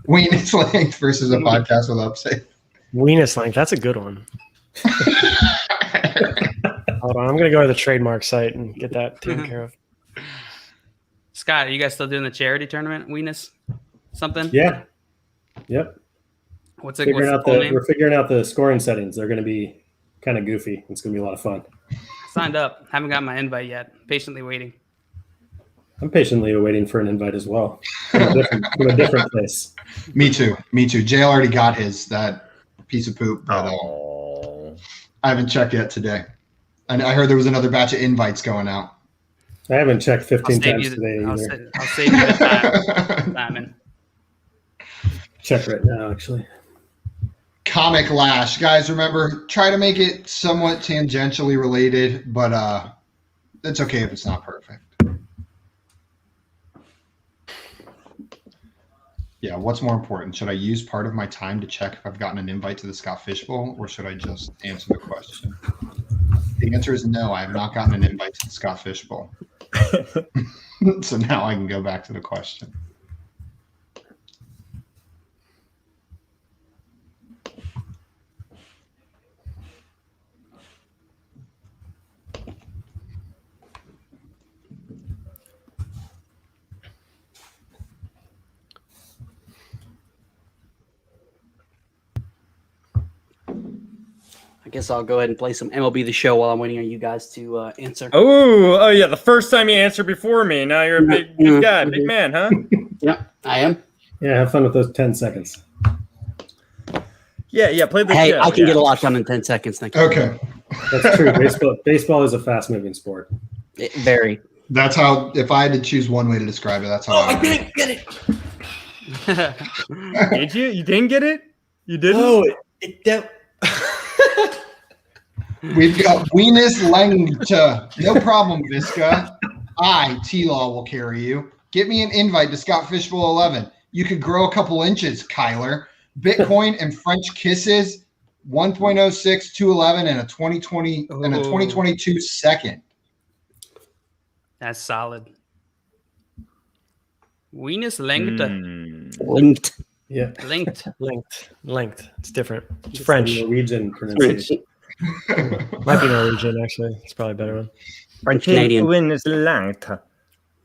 Venus length versus a podcast with upside. Venus length. That's a good one. Hold on. I'm going to go to the trademark site and get that taken care of. Scott, are you guys still doing the charity tournament? Venus? Something? Yeah. Yep. What's the full name? We're figuring out the scoring settings. They're going to be kind of goofy. It's going to be a lot of fun. Signed up. Haven't got my invite yet. Patiently waiting. I'm patiently waiting for an invite as well. From a different place. Me too. Jay already got his, that piece of poop. But, I haven't checked yet today. And I heard there was another batch of invites going out. I haven't checked 15 times today either. I'll save you the time, Simon. Check right now, actually. Comic Lash. Guys, remember, try to make it somewhat tangentially related, but it's okay if it's not perfect. Yeah, what's more important? Should I use part of my time to check if I've gotten an invite to the Scott Fish Bowl, or should I just answer the question? The answer is no, I have not gotten an invite to the Scott Fish Bowl. So now I can go back to the question. I guess I'll go ahead and play some MLB The Show while I'm waiting on you guys to answer. Oh yeah, the first time you answered before me. Now you're a big guy, big man, huh? Yeah, I am. Yeah, have fun with those 10 seconds. Yeah, play the Hey, show. I can get a lot done in 10 seconds. Thank you. Okay. That's true. Baseball is a fast-moving sport. Very. That's how, if I had to choose one way to describe it, that's how I didn't get it. Did you? You didn't get it? You didn't? No, We've got Venus Langta. No problem, Visca. I, T-Law, will carry you. Get me an invite to Scott Fishbowl 11. You could grow a couple inches, Kyler. Bitcoin and French kisses, 1.06, 211, and a 2020 and a 2022 second. That's solid. Venus linked. Linked. Yeah. Linked. Linked. It's different. It's French. Norwegian pronunciation. Might be Norwegian, actually. It's probably a better one. French Canadian. Venus linked.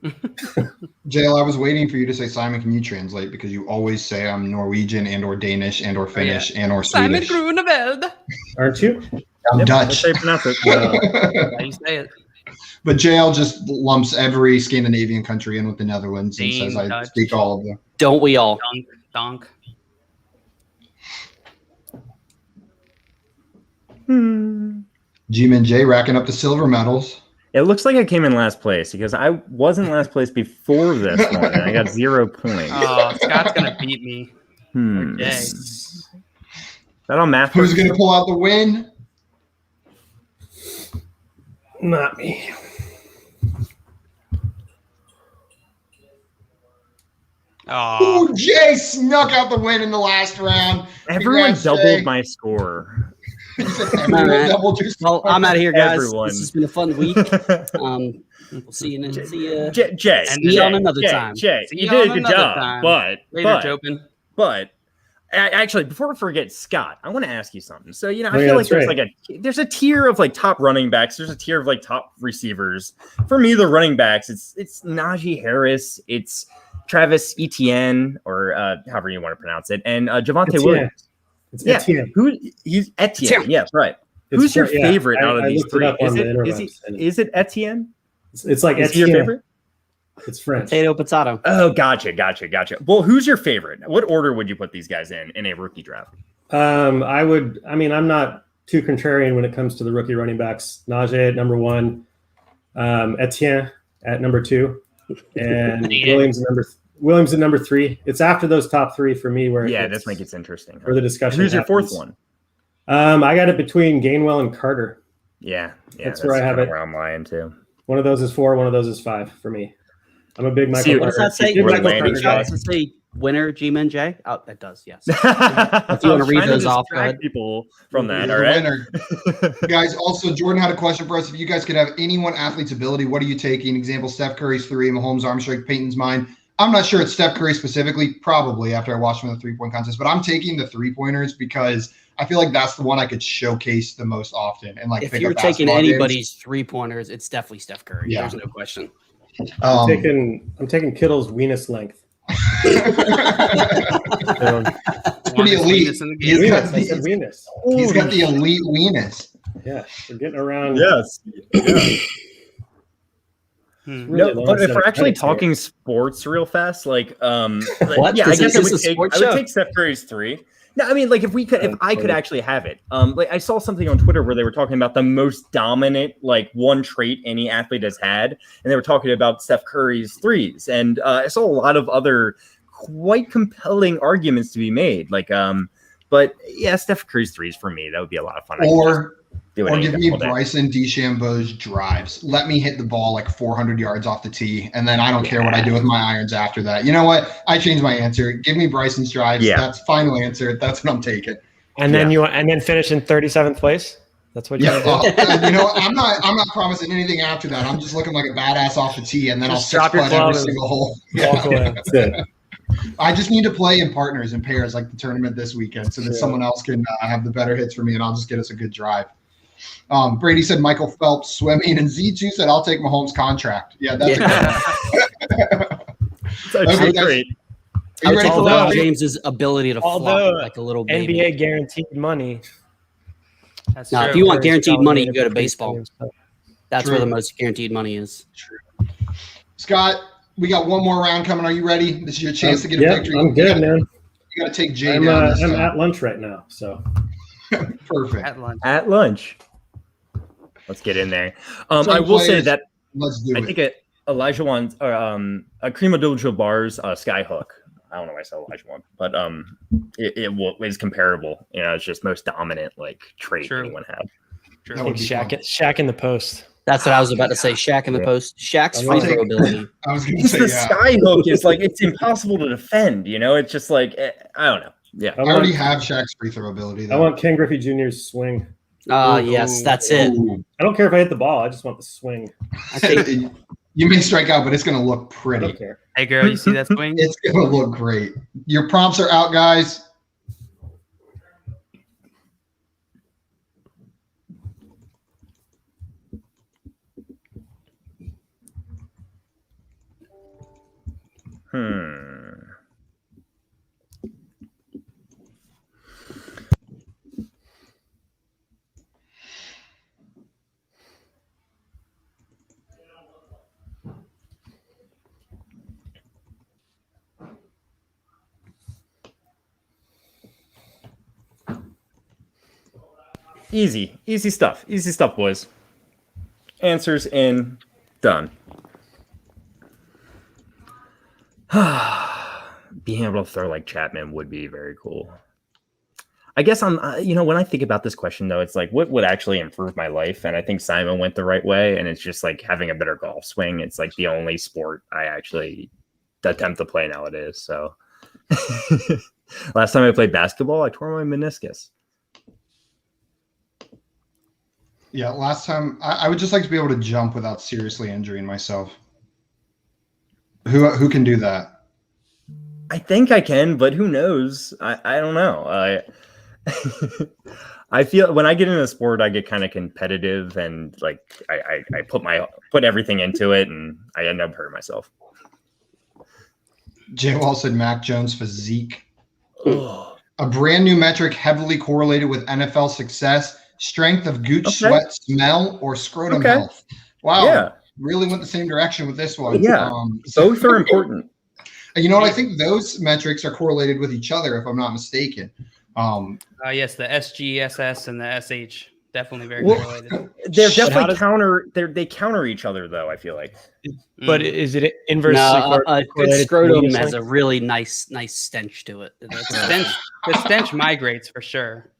JL, I was waiting for you to say, Simon, can you translate? Because you always say I'm Norwegian and or Danish and or Finnish and or Simon Swedish. Grunewald. Aren't you? I'm Dutch. That's how you pronounce it. How you say it? But JL just lumps every Scandinavian country in with the Netherlands and says I Dutch. speak all of them. Don't we all? Donk. G-Man J racking up the silver medals. It looks like I came in last place because I wasn't last place before this one. And I got 0 points. Oh, Scott's gonna beat me. Okay. Is that on math? Who's going to pull out the win? Not me. Oh, Ooh, Jay snuck out the win in the last round. Everyone Congrats, doubled Jay. my score. Everyone Alright. doubled your Well, score. I'm out of here, guys. Everyone. This has been a fun week. We'll see you. Jay, And see you Jay, on another Jay, time. Jay, See you you did on a good another job, time. but Jopin. actually, before we forget Scott, I want to ask you something. So, you know, I Oh, feel yeah, like that's there's a tier of like top running backs. There's a tier of like top receivers. For me, the running backs, it's Najee Harris, it's Travis Etienne, or however you want to pronounce it, and Javonte Etienne. Williams. It's Yeah, Etienne. he's Etienne. Etienne. Yes, right. It's Who's your French, yeah. favorite out of I these looked it three? up on Is the it interwebs, and is it Etienne? It's like Is he your Etienne. favorite? It's French. Potato. Oh, gotcha. Well, who's your favorite? What order would you put these guys in a rookie draft? I'm not too contrarian when it comes to the rookie running backs. Najee at number 1, Etienne at number 2, and Williams at number 3. It's after those top 3 for me where This makes it interesting. where the discussion Who's your happens. fourth one? I got it between Gainwell and Carter. Yeah, That's where I have kinda it. Where I'm lying too. One of those is 4, one of those is 5 for me. I'm a big Michael See, What does Carter. that say? Big We're Michael landing Carter guy. Does it say winner G-Man J? Oh, that does, yes. If you wanna read those off, go ahead. people from that. He's All the right. winner. Guys, also, Jordan had a question for us. If you guys could have any one athlete's ability, what are you taking? Example, Steph Curry's 3, Mahomes' arm strength, Peyton's mine. I'm not sure it's Steph Curry specifically, probably after I watched him in the 3-point contest, but I'm taking the 3-pointers because I feel like that's the one I could showcase the most often. And like, If pick you're up taking basketball anybody's 3-pointers, it's definitely Steph Curry. Yeah. There's no question. games. I'm taking Kittle's Venus length. It's pretty Longest elite. Venus in the He's game. got, Venus. I said Venus. he's got the elite Venus. Yeah, we're getting around. Yes. Hmm. Really No, long but if set we're of actually credits here. talking sports real fast, like What? yeah, I Is guess this I a would sports I would show? take Steph Curry's 3. No, I mean, like if I could actually have it. Like I saw something on Twitter where they were talking about the most dominant like one trait any athlete has had, and they were talking about Steph Curry's 3s, and I saw a lot of other quite compelling arguments to be made. Like, but yeah, Steph Curry's 3s for me, that would be a lot of fun. I could Or do it Or any give day, me all day. Bryson DeChambeau's drives. Let me hit the ball like 400 yards off the tee, and then I don't care what I do with my irons after that. You know what? I changed my answer. Give me Bryson's drives. Yeah. That's final answer. That's what I'm taking. And then then finish in 37th place. That's what you Yeah, want to do. you know, I'm not promising anything after that. I'm just looking like a badass off the tee, and then Just I'll drop your six putt every club and single hole. Walk away. That's it. I just need to play in partners and pairs like the tournament this weekend, so that someone else can have the better hits for me, and I'll just get us a good drive. Brady said Michael Phelps swimming, and Z2 said I'll take Mahomes' contract. Yeah, that's It's actually Okay, guys. great. Are you ready for Although- round eight? James's ability to fly Although like a little baby. NBA guaranteed money. That's Now, true. if you want guaranteed money, you go to Pretty baseball. good stuff. That's True. where the most guaranteed money is. Scott, we got one more round coming. Are you ready? This is your chance to get a Yeah, victory. I'm good, man. You got to take Jay I'm down this I'm time. at lunch right now, so Perfect. At lunch. At lunch. Let's get in there. So I will say players- that Let's do I it. think Elijah wants a Kareem Abdul-Jabbar's Skyhook. I don't know why I said Elijah one, but it is comparable. You know, it's just most dominant like trait True. anyone had. True. That would be fun. Shaq in the post. That's what I was about to say. Shaq in the post. Shaq's free throw ability. I was going to Just say, the yeah. sky hook is like it's impossible to defend. You know, it's just like I don't know. Yeah, I already have Shaq's free throw ability, though. I want Ken Griffey Jr.'s swing. Yes, that's it. I don't care if I hit the ball. I just want the swing. I think You may strike out, but it's going to look I pretty. don't care. Hey, girl, you see that swing? It's going to look great. Your prompts are out, guys. Easy stuff, boys. Answers in, done. Being able to throw like Chapman would be very cool. I guess when I think about this question though, it's like what would actually improve my life, and I think Simon went the right way, and it's just like having a better golf swing. It's like the only sport I actually attempt to play nowadays. So last time I played basketball, I tore my meniscus. Yeah, last time I would just like to be able to jump without seriously injuring myself. Who can do that? I think I can, but who knows? I don't know. I feel when I get into a sport, I get kind of competitive and like I put everything into it, and I end up hurting myself. Jay Wall said Mac Jones' physique. A brand new metric heavily correlated with NFL success. Strength of gooch, sweat, smell, or scrotum health. Wow. Yeah. Really went the same direction with this one. Yeah. Both are important. You know what? I think those metrics are correlated with each other, if I'm not mistaken. Yes, the SGSS and the SH definitely very correlated. They're definitely they counter each other, though. I feel like. But is it inversely? A good scrotum has a really nice stench to it. The stench migrates for sure.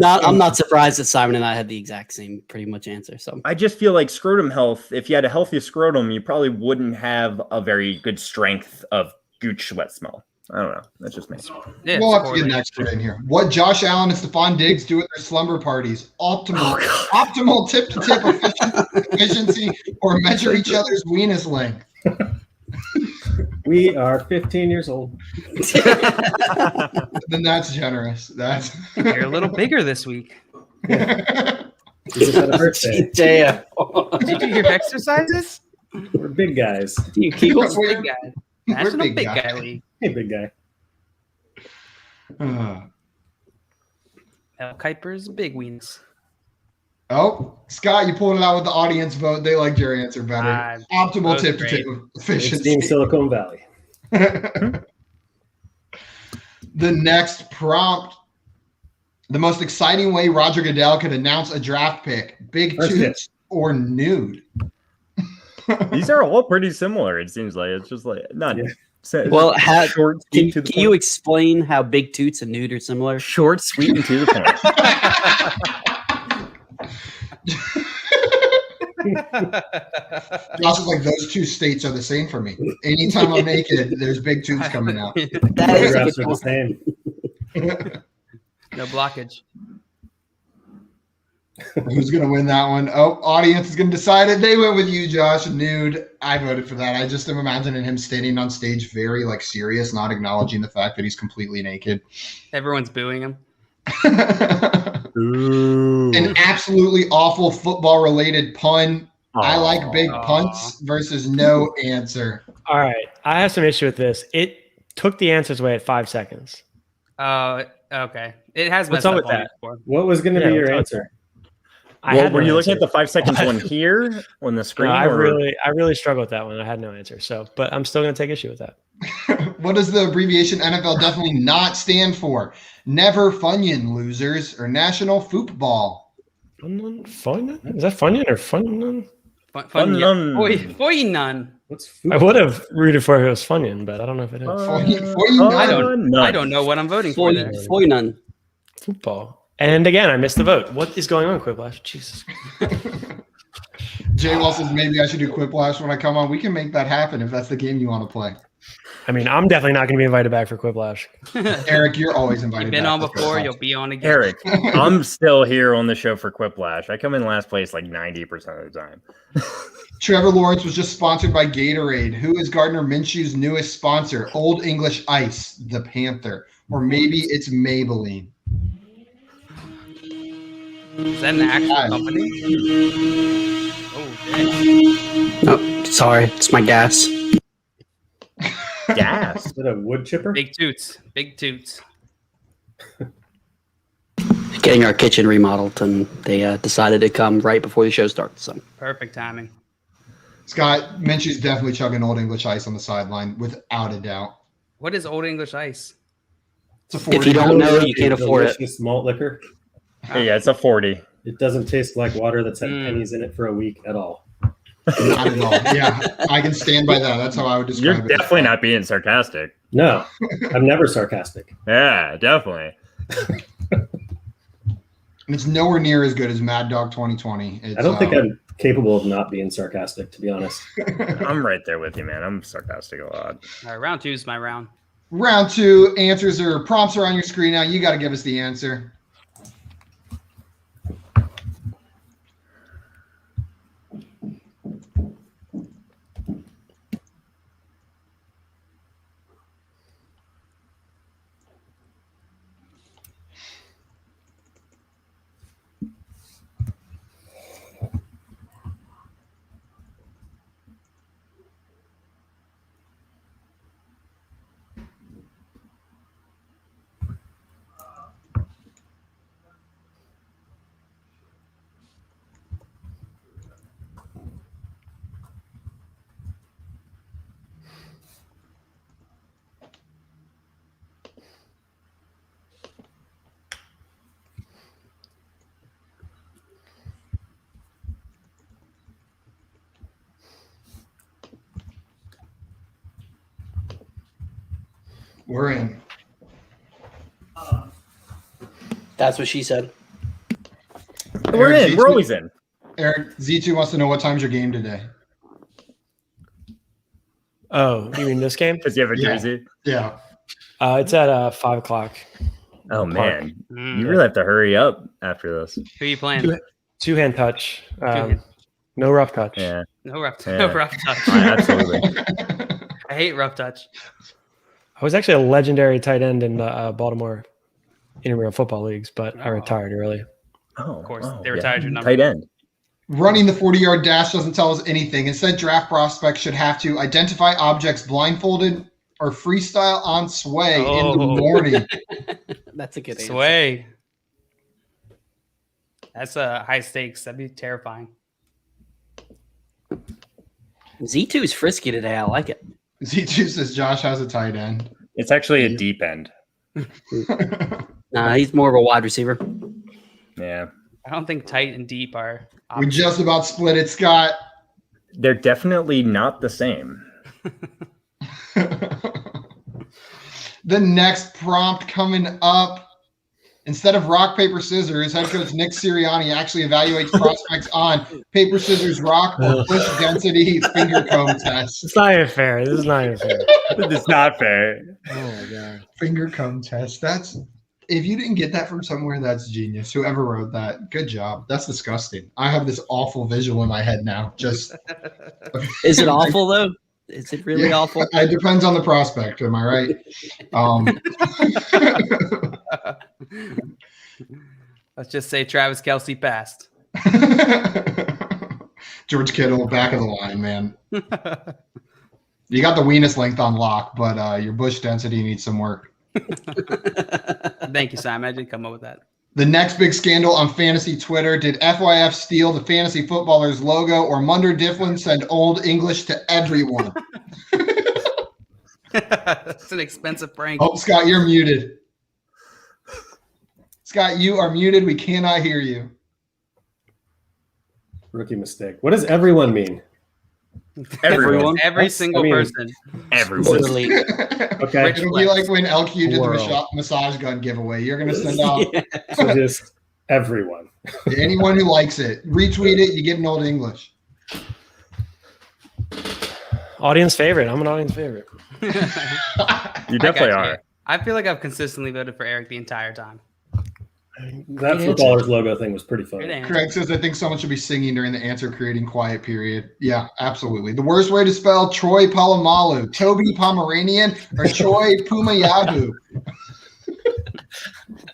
I'm not surprised that Simon and I had the exact same pretty much answer. So I just feel like scrotum health, if you had a healthy scrotum, you probably wouldn't have a very good strength of gooch sweat smell. I don't know. That's just me. Yeah, we'll have to get an expert in here. What Josh Allen and Stephon Diggs do at their slumber parties? Optimal tip-to-tip efficiency or measure each other's weenus length. We are 15 years old. Then that's generous. You're a little bigger this week. Yeah. We just had a birthday. Did you hear exercises? We're big guys. You keep big guy. National big guy league. Hey, big guy. Hell, Kuiper's big wings. Oh, Scott, you pulled it out with the audience vote. They liked your answer better. Optimal tip-to-tip efficiency. Team Silicon Valley. The next prompt. The most exciting way Roger Goodell could announce a draft pick. Big toots or nude? These are all pretty similar, it seems like. It's just like not well, short, can you explain how big toots and nude are similar? Short, sweet, and to the point. Josh is like, those two states are the same for me. Anytime I'm naked, there's big toots coming out. Photographs are the same. No blockage. Who's going to win that one? Oh, audience is going to decide it. They went with you, Josh. Nude. I voted for that. I just am imagining him standing on stage very serious, not acknowledging the fact that he's completely naked. Everyone's booing him. An absolutely awful football-related pun. I like big punts versus no answer. All right. I have some issue with this. It took the answers away at 5 seconds. Okay. It has What's messed up up with on that? me before. What was going to be your answer? Were you looking at the 5 seconds one here on the screen? No, I really struggle with that one. I had no answer. But I'm still going to take issue with that. What does the abbreviation NFL definitely not stand for? Never Funyun, losers, or National Football? Funyun? Is that Funyun or Funyun? Funyun. What's I would have rooted for if it was Funyun, but I don't know if it is. Funyun. I don't know what I'm voting for there. Foynun. Football. And again, I missed the vote. What is going on, Quiplash? Jesus. Jay Wall says maybe I should do Quiplash when I come on. We can make that happen if that's the game you want to play. I mean, I'm definitely not going to be invited back for Quiplash. Eric, you're always invited. You've been back on for before. Quiplash. You'll be on again. Eric, I'm still here on the show for Quiplash. I come in last place like 90% of the time. Trevor Lawrence was just sponsored by Gatorade. Who is Gardner Minshew's newest sponsor? Old English Ice, the Panther, or maybe it's Maybelline. Is that an actual company? Oh, dang. Oh, sorry, it's my gas. Gas. Is it a wood chipper? Big toots. Big toots. Getting our kitchen remodeled, and they decided to come right before the show starts. So Perfect timing. Scott, Minshew's definitely chugging Old English Ice on the sideline, without a doubt. What is Old English Ice? It's a 40. if you don't know, you can't afford it. Delicious malt liquor. Yeah, it's a 40. It doesn't taste like water that's had pennies in it for a week at all. Not at all. Yeah, I can stand by that. That's how I would describe You're it. definitely not being sarcastic. No, I'm never sarcastic. Yeah, definitely. And it's nowhere near as good as Mad Dog 2020. It's, I don't think I'm capable of not being sarcastic, to be honest. I'm right there with you, man. I'm sarcastic a lot. All right, round 2 is my round. Round 2, answers or prompts are on your screen now. You got to give us the answer. We're in. That's what she said. We're Eric, in. We're always in. Eric, Z2 wants to know what time's your game today. Oh, you mean this game? Because you have a Yeah. jersey. Yeah. It's at 5 o'clock. Oh, man. Mm. You really have to hurry up after this. Who are you playing? Two-hand touch. Two-hand. No rough touch. Yeah. No rough, Yeah. no rough touch. Absolutely. I hate rough touch. I was actually a legendary tight end in the Baltimore intramural football leagues, but I retired early. Oh, Of course, they retired your number. Tight end. Running the 40-yard dash doesn't tell us anything. Instead, draft prospects should have to identify objects blindfolded or freestyle on sway in the Oh. morning. That's a good answer. Sway. That's a high stakes. That'd be terrifying. Z2 is frisky today. I like it. Z2 says Josh has a tight end. It's actually a deep end. Nah, he's more of a wide receiver. Yeah. I don't think tight and deep are. We just about split it, Scott. They're definitely not the same. The next prompt coming up. Instead of rock, paper, scissors, head coach Nick Sirianni actually evaluates prospects on paper, scissors, rock, or push density finger comb test. It's not even fair. This is not even fair. It's not fair. Oh my god. Finger comb test. That's if you didn't get that from somewhere, that's genius. Whoever wrote that, good job. That's disgusting. I have this awful visual in my head now. Just Is it awful though? Is it really Yeah. awful? It depends on the prospect. Am I right? Let's just say Travis Kelce passed. George Kittle, back of the line, man. You got the weenus length on lock, but your bush density needs some work. Thank you, Simon. I did come up with that. The next big scandal on fantasy Twitter: did FYF steal the fantasy footballers logo, or Munder Difflin send Old English to everyone? It's an expensive prank. Oh, Scott, you're muted. Scott, you are muted. We cannot hear you. Rookie mistake. What does everyone mean? Everyone. Every single person. Everyone. Literally. Okay. Rich It'll be like when LQ did the World. massage gun giveaway. You're gonna send out So just everyone. anyone who likes it. Retweet it. You get an Old English. Audience favorite. I'm an audience favorite. You definitely are. I feel like I've consistently voted for Eric the entire time. That footballer's logo thing was pretty Good funny. answer. Craig says, I think someone should be singing during the answer creating quiet period. Yeah, absolutely. The worst way to spell Troy Polamalu, Toby Pomeranian, or Troy Pumayahu.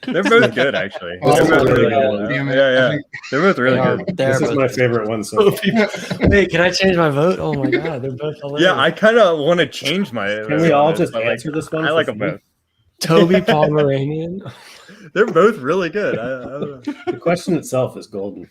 They're both good, actually. Oh, They're both really God good. damn it. Yeah. I think- They're both really good. This is my favorite one so far. Hey, can I change my vote? Oh my god, they're both hilarious. Yeah, I kind of want to change my. Can we all just answer this one? I for like them free? both. Toby Pomeranian. They're both really good. The question itself is golden.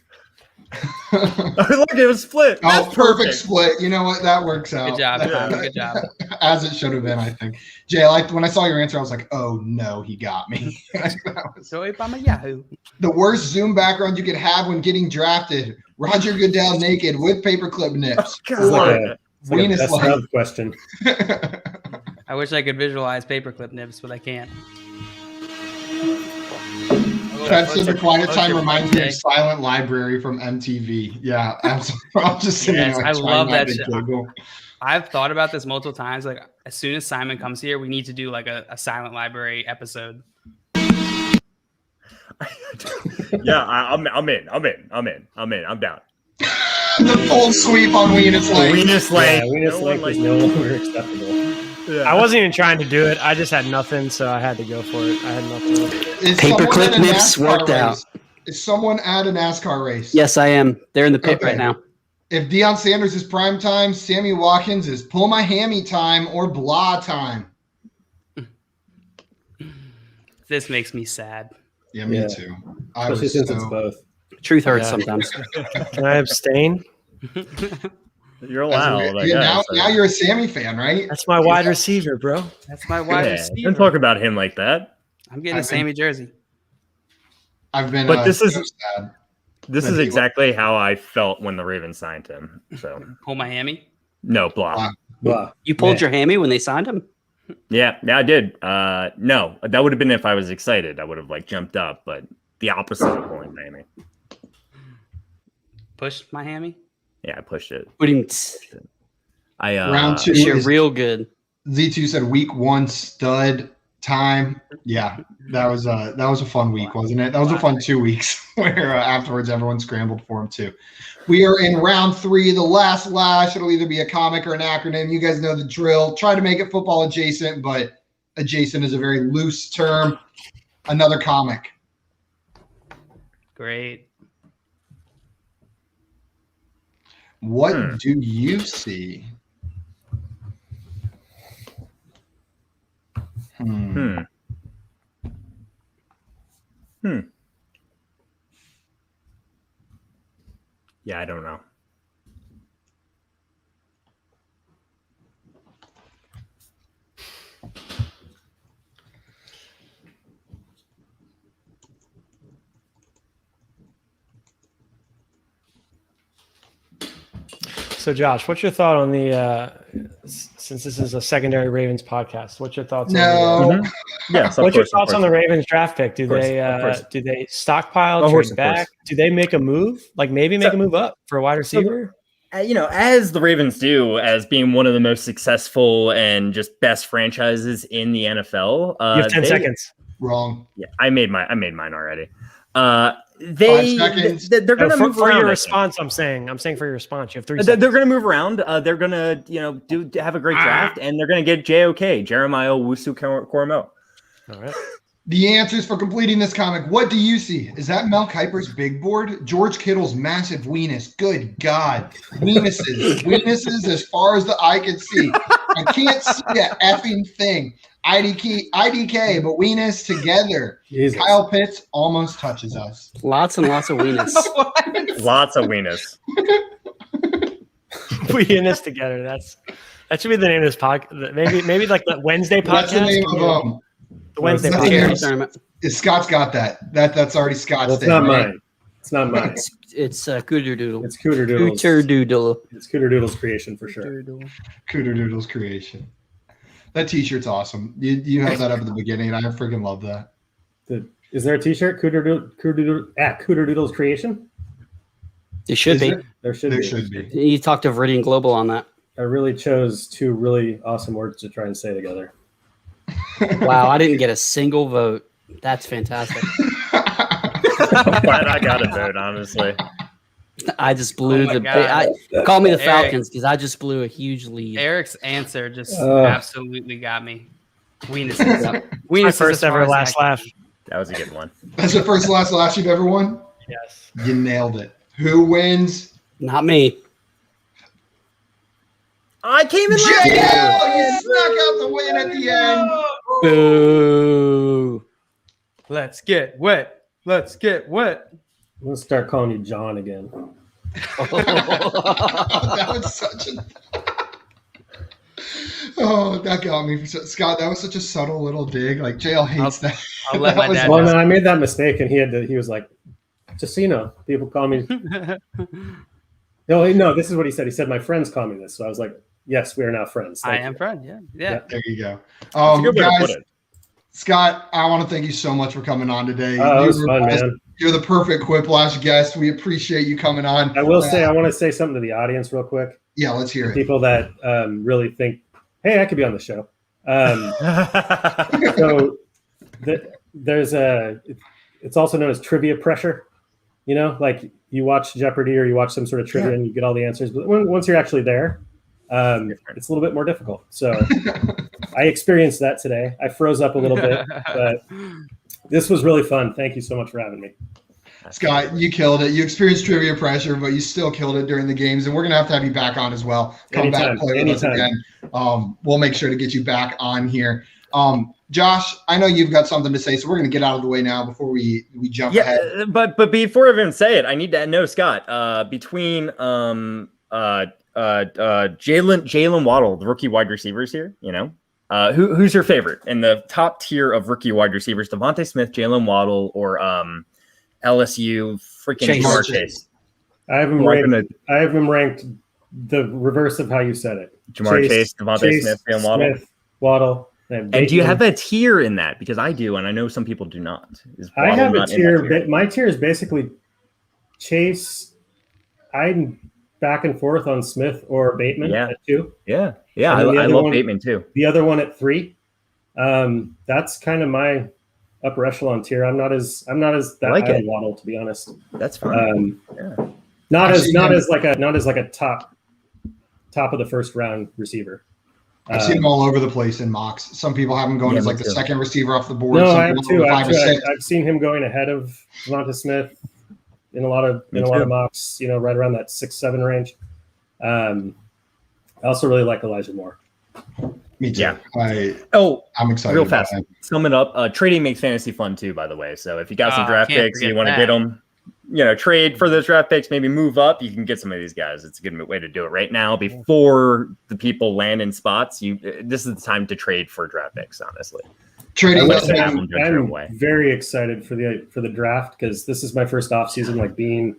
Look, it was split. Oh, That's perfect split. You know what? That works out. Good job, Tom. Good job. As it should have been, I think. Jay, when I saw your answer, I was like, oh no, he got me. That was So if I'm a Yahoo. the worst Zoom background you could have when getting drafted. Roger Goodell naked with paperclip nips. It's like a Venus best line. of question. I wish I could visualize paperclip nibs, but I can't. Pets in the Quiet What's Time your reminds me birthday? of Silent Library from MTV. Yeah, absolutely. I'm just sitting Yes, there. I trying love not that to shit. giggle. I've thought about this multiple times. Like, as soon as Simon comes here, we need to do like a Silent Library episode. Yeah, I'm in. I'm down. The full sweep on Venus Lane. Venus Yeah, Lake. Venus No Lake one is likes- no longer acceptable. Yeah. I wasn't even trying to do it. I just had nothing, so I had to go for it. I had nothing else. Is someone Paperclip at a nips NASCAR worked out. race? Is someone at a NASCAR race? Yes, I am. They're in the pit Okay. right now. If Deion Sanders is prime time, Sammy Watkins is pull my hammy time or blah time. This makes me sad. Yeah, me Yeah. too. I Especially was since it's so, both. Truth hurts Yeah. sometimes. Can I abstain? You're allowed. I yeah, guess. now you're a Sammy fan, right? That's my wide receiver, bro. That's my wide Yeah, receiver. don't talk about him like that. I'm getting a I've been- Sammy jersey. I've been But this so is- sad. This is exactly how I felt when the Ravens signed him. So Pull my hammy. no, blah. Wow. Blah. You pulled Man. your hammy when they signed him? Yeah, I did. No, that would have been if I was excited. I would have like jumped up, but the opposite of pulling Miami. Push my hammy. Yeah, I pushed it. What do you mean? I Round two You're is real good. Z2 said week one stud time. Yeah, that was a fun week, wasn't it? That was a fun 2 weeks where afterwards everyone scrambled for him too. We are in round three, the last lash. It'll either be a comic or an acronym. You guys know the drill. Try to make it football adjacent, but adjacent is a very loose term. Another comic. Great. What do you see? Yeah, I don't know. So, Josh, what's your thought on the? Since this is a secondary Ravens podcast, what's your thoughts? No. Yes, What's your thoughts on the Ravens draft pick? Do Of course, they of course. do they stockpile, Of course, trade of back? course. Do they make a move? Like maybe make a move up for a wide receiver? As the Ravens do, as being one of the most successful and just best franchises in the NFL. You have 10 seconds. Wrong. Yeah, I made mine already. 5 seconds. They're No, gonna move for around. your I response, I'm saying for your response, you have 3 think. seconds. They're gonna move around. They're gonna have a great draft, and they're gonna get JOK, Jeremiah Owusu-Koramoah. All right. The answers for completing this comic. What do you see? Is that Mel Kiper's big board? George Kittle's massive weenus. Good God. Weenuses as far as the eye can see. I can't see that effing thing. IDK, but weenus together. Jesus. Kyle Pitts almost touches us. Lots and lots of wieners. Lots of weenus. We in this together. That should be the name of this podcast. Maybe like the Wednesday podcast. That's the name of The Wednesday That's the podcast. name. Charity tournament. Scott's got that. That's already Scott's Well, it's thing. not right? mine. It's not mine. It's Cooter Doodle. It's Cooter Doodle's. Cooter Doodle. It's Cooter Doodle's creation for sure. Cooter Doodle's creation. That T-shirt's awesome. You have that up at the beginning, and I freaking love that. Is there a T-shirt? Cooter Doodle's creation? It should be. There should be. You talked to Viridian Global on that. I really chose two really awesome words to try and say together. Wow, I didn't get a single vote. That's fantastic. I'm glad I got a vote, honestly. I just blew call me the Falcons because I just blew a huge lead. Eric's answer just absolutely got me. Weenus. My first ever last laugh. That was a good one. That's the first last laugh you've ever won? Yes. You nailed it. Who wins? Not me. I came in last. JL, you snuck out the win at the end. Boo. Let's get wet. Let's get wet. I'm gonna start calling you John again. That was such a. Oh, that got me, Scott. That was such a subtle little dig. Like JL hates that. I'll let my dad. Well, no, I made that mistake, and he was like, just so you know, people call me. No, this is what he said. He said my friends call me this. So I was like, yes, we are now friends. I am friend. Yeah. There you go. That's a good way to put Guys, it. Scott, I want to thank you so much for coming on today. Oh, it was fun, man. You're the perfect Quiplash guest. We appreciate you coming on. I will say, I want to say something to the audience real quick. Yeah, let's hear it. People that really think, hey, I could be on the show. So it's also known as trivia pressure. You know, like you watch Jeopardy or you watch some sort of trivia and you get all the answers. But once you're actually there, it's a little bit more difficult. So I experienced that today. I froze up a little bit, but this was really fun. Thank you so much for having me. Scott, you killed it. You experienced trivia pressure, but you still killed it during the games. And we're going to have you back on as well. Come back and play with us again. We'll make sure to get you back on here. Josh, I know you've got something to say, so we're going to get out of the way now before we jump ahead. But before I even say it, I need to know, Scott, between Jalen Waddle, the rookie wide receivers here, you know, who's your favorite in the top tier of rookie wide receivers? Devontae Smith, Jalen Waddle, or LSU freaking Jamar Chase? I have him ranked the reverse of how you said it. Jamar Chase, Devontae Smith, Jalen Waddle. And do you have a tier in that? Because I do, and I know some people do not. I have a tier. My tier is basically Chase. I'm back and forth on Smith or Bateman at 2. Yeah. I love Bateman too. The other one at 3. That's kind of my upper echelon tier. I'm not as high on Waddle, to be honest. That's fine. Not as like a top of the first round receiver. I've seen him all over the place in mocks. Some people have him going as like the second receiver off the board. No, Some I have people too. 5 or 6. I've seen him going ahead of Devonta Smith in a lot of mocks. You know, right around that 6-7 range. I also really like Elijah Moore. Me too. Yeah. I'm excited. Real fast. Sum it up. Trading makes fantasy fun too, by the way. So if you got some draft picks and you want to get them, trade for those draft picks, maybe move up, you can get some of these guys. It's a good way to do it right now before the people land in spots. This is the time to trade for draft picks, honestly. Trading. I'm very excited for the draft because this is my first off season, like being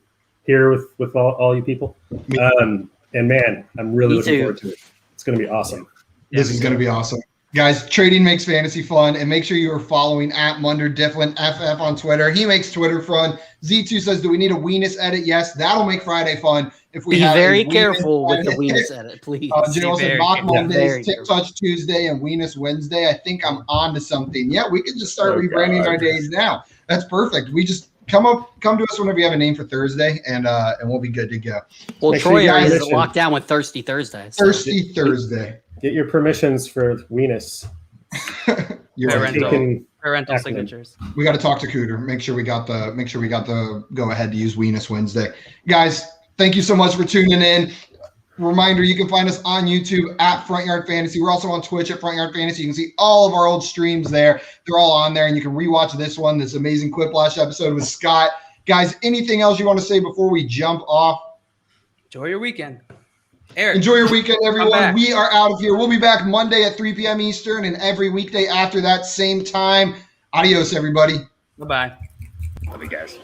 here with all you people. And man, I'm really looking forward to it. It's going to be awesome. This is going to be awesome. Guys, trading makes fantasy fun, and make sure you are following at Munder Difflin FF on Twitter. He makes Twitter fun. Z2 says, do we need a Weenus edit? Yes, that'll make Friday fun. If we be very careful with the Weenus edit, please. Jill said Mock Mondays, Tip Touch Tuesday, and Weenus Wednesday. I think I'm on to something. Yeah, we could just start rebranding our days now. That's perfect. We just come to us whenever you have a name for Thursday, and we'll be good to go. Well, Troy is locked down with Thirsty Thursday. So. Thirsty Thursday. Get your permissions for Weenus. Parental signatures. We got to talk to Cooter. Make sure we got the go ahead to use Weenus Wednesday. Guys, thank you so much for tuning in. Reminder, you can find us on YouTube at Front Yard Fantasy. We're also on Twitch at Front Yard Fantasy. You can see all of our old streams there. They're all on there, and you can rewatch this amazing Quiplash episode with Scott. Guys, anything else you want to say before we jump off? Enjoy your weekend. Eric. Enjoy your weekend, everyone. We are out of here. We'll be back Monday at 3 p.m. Eastern and every weekday after that same time. Adios, everybody. Bye-bye. Love you guys.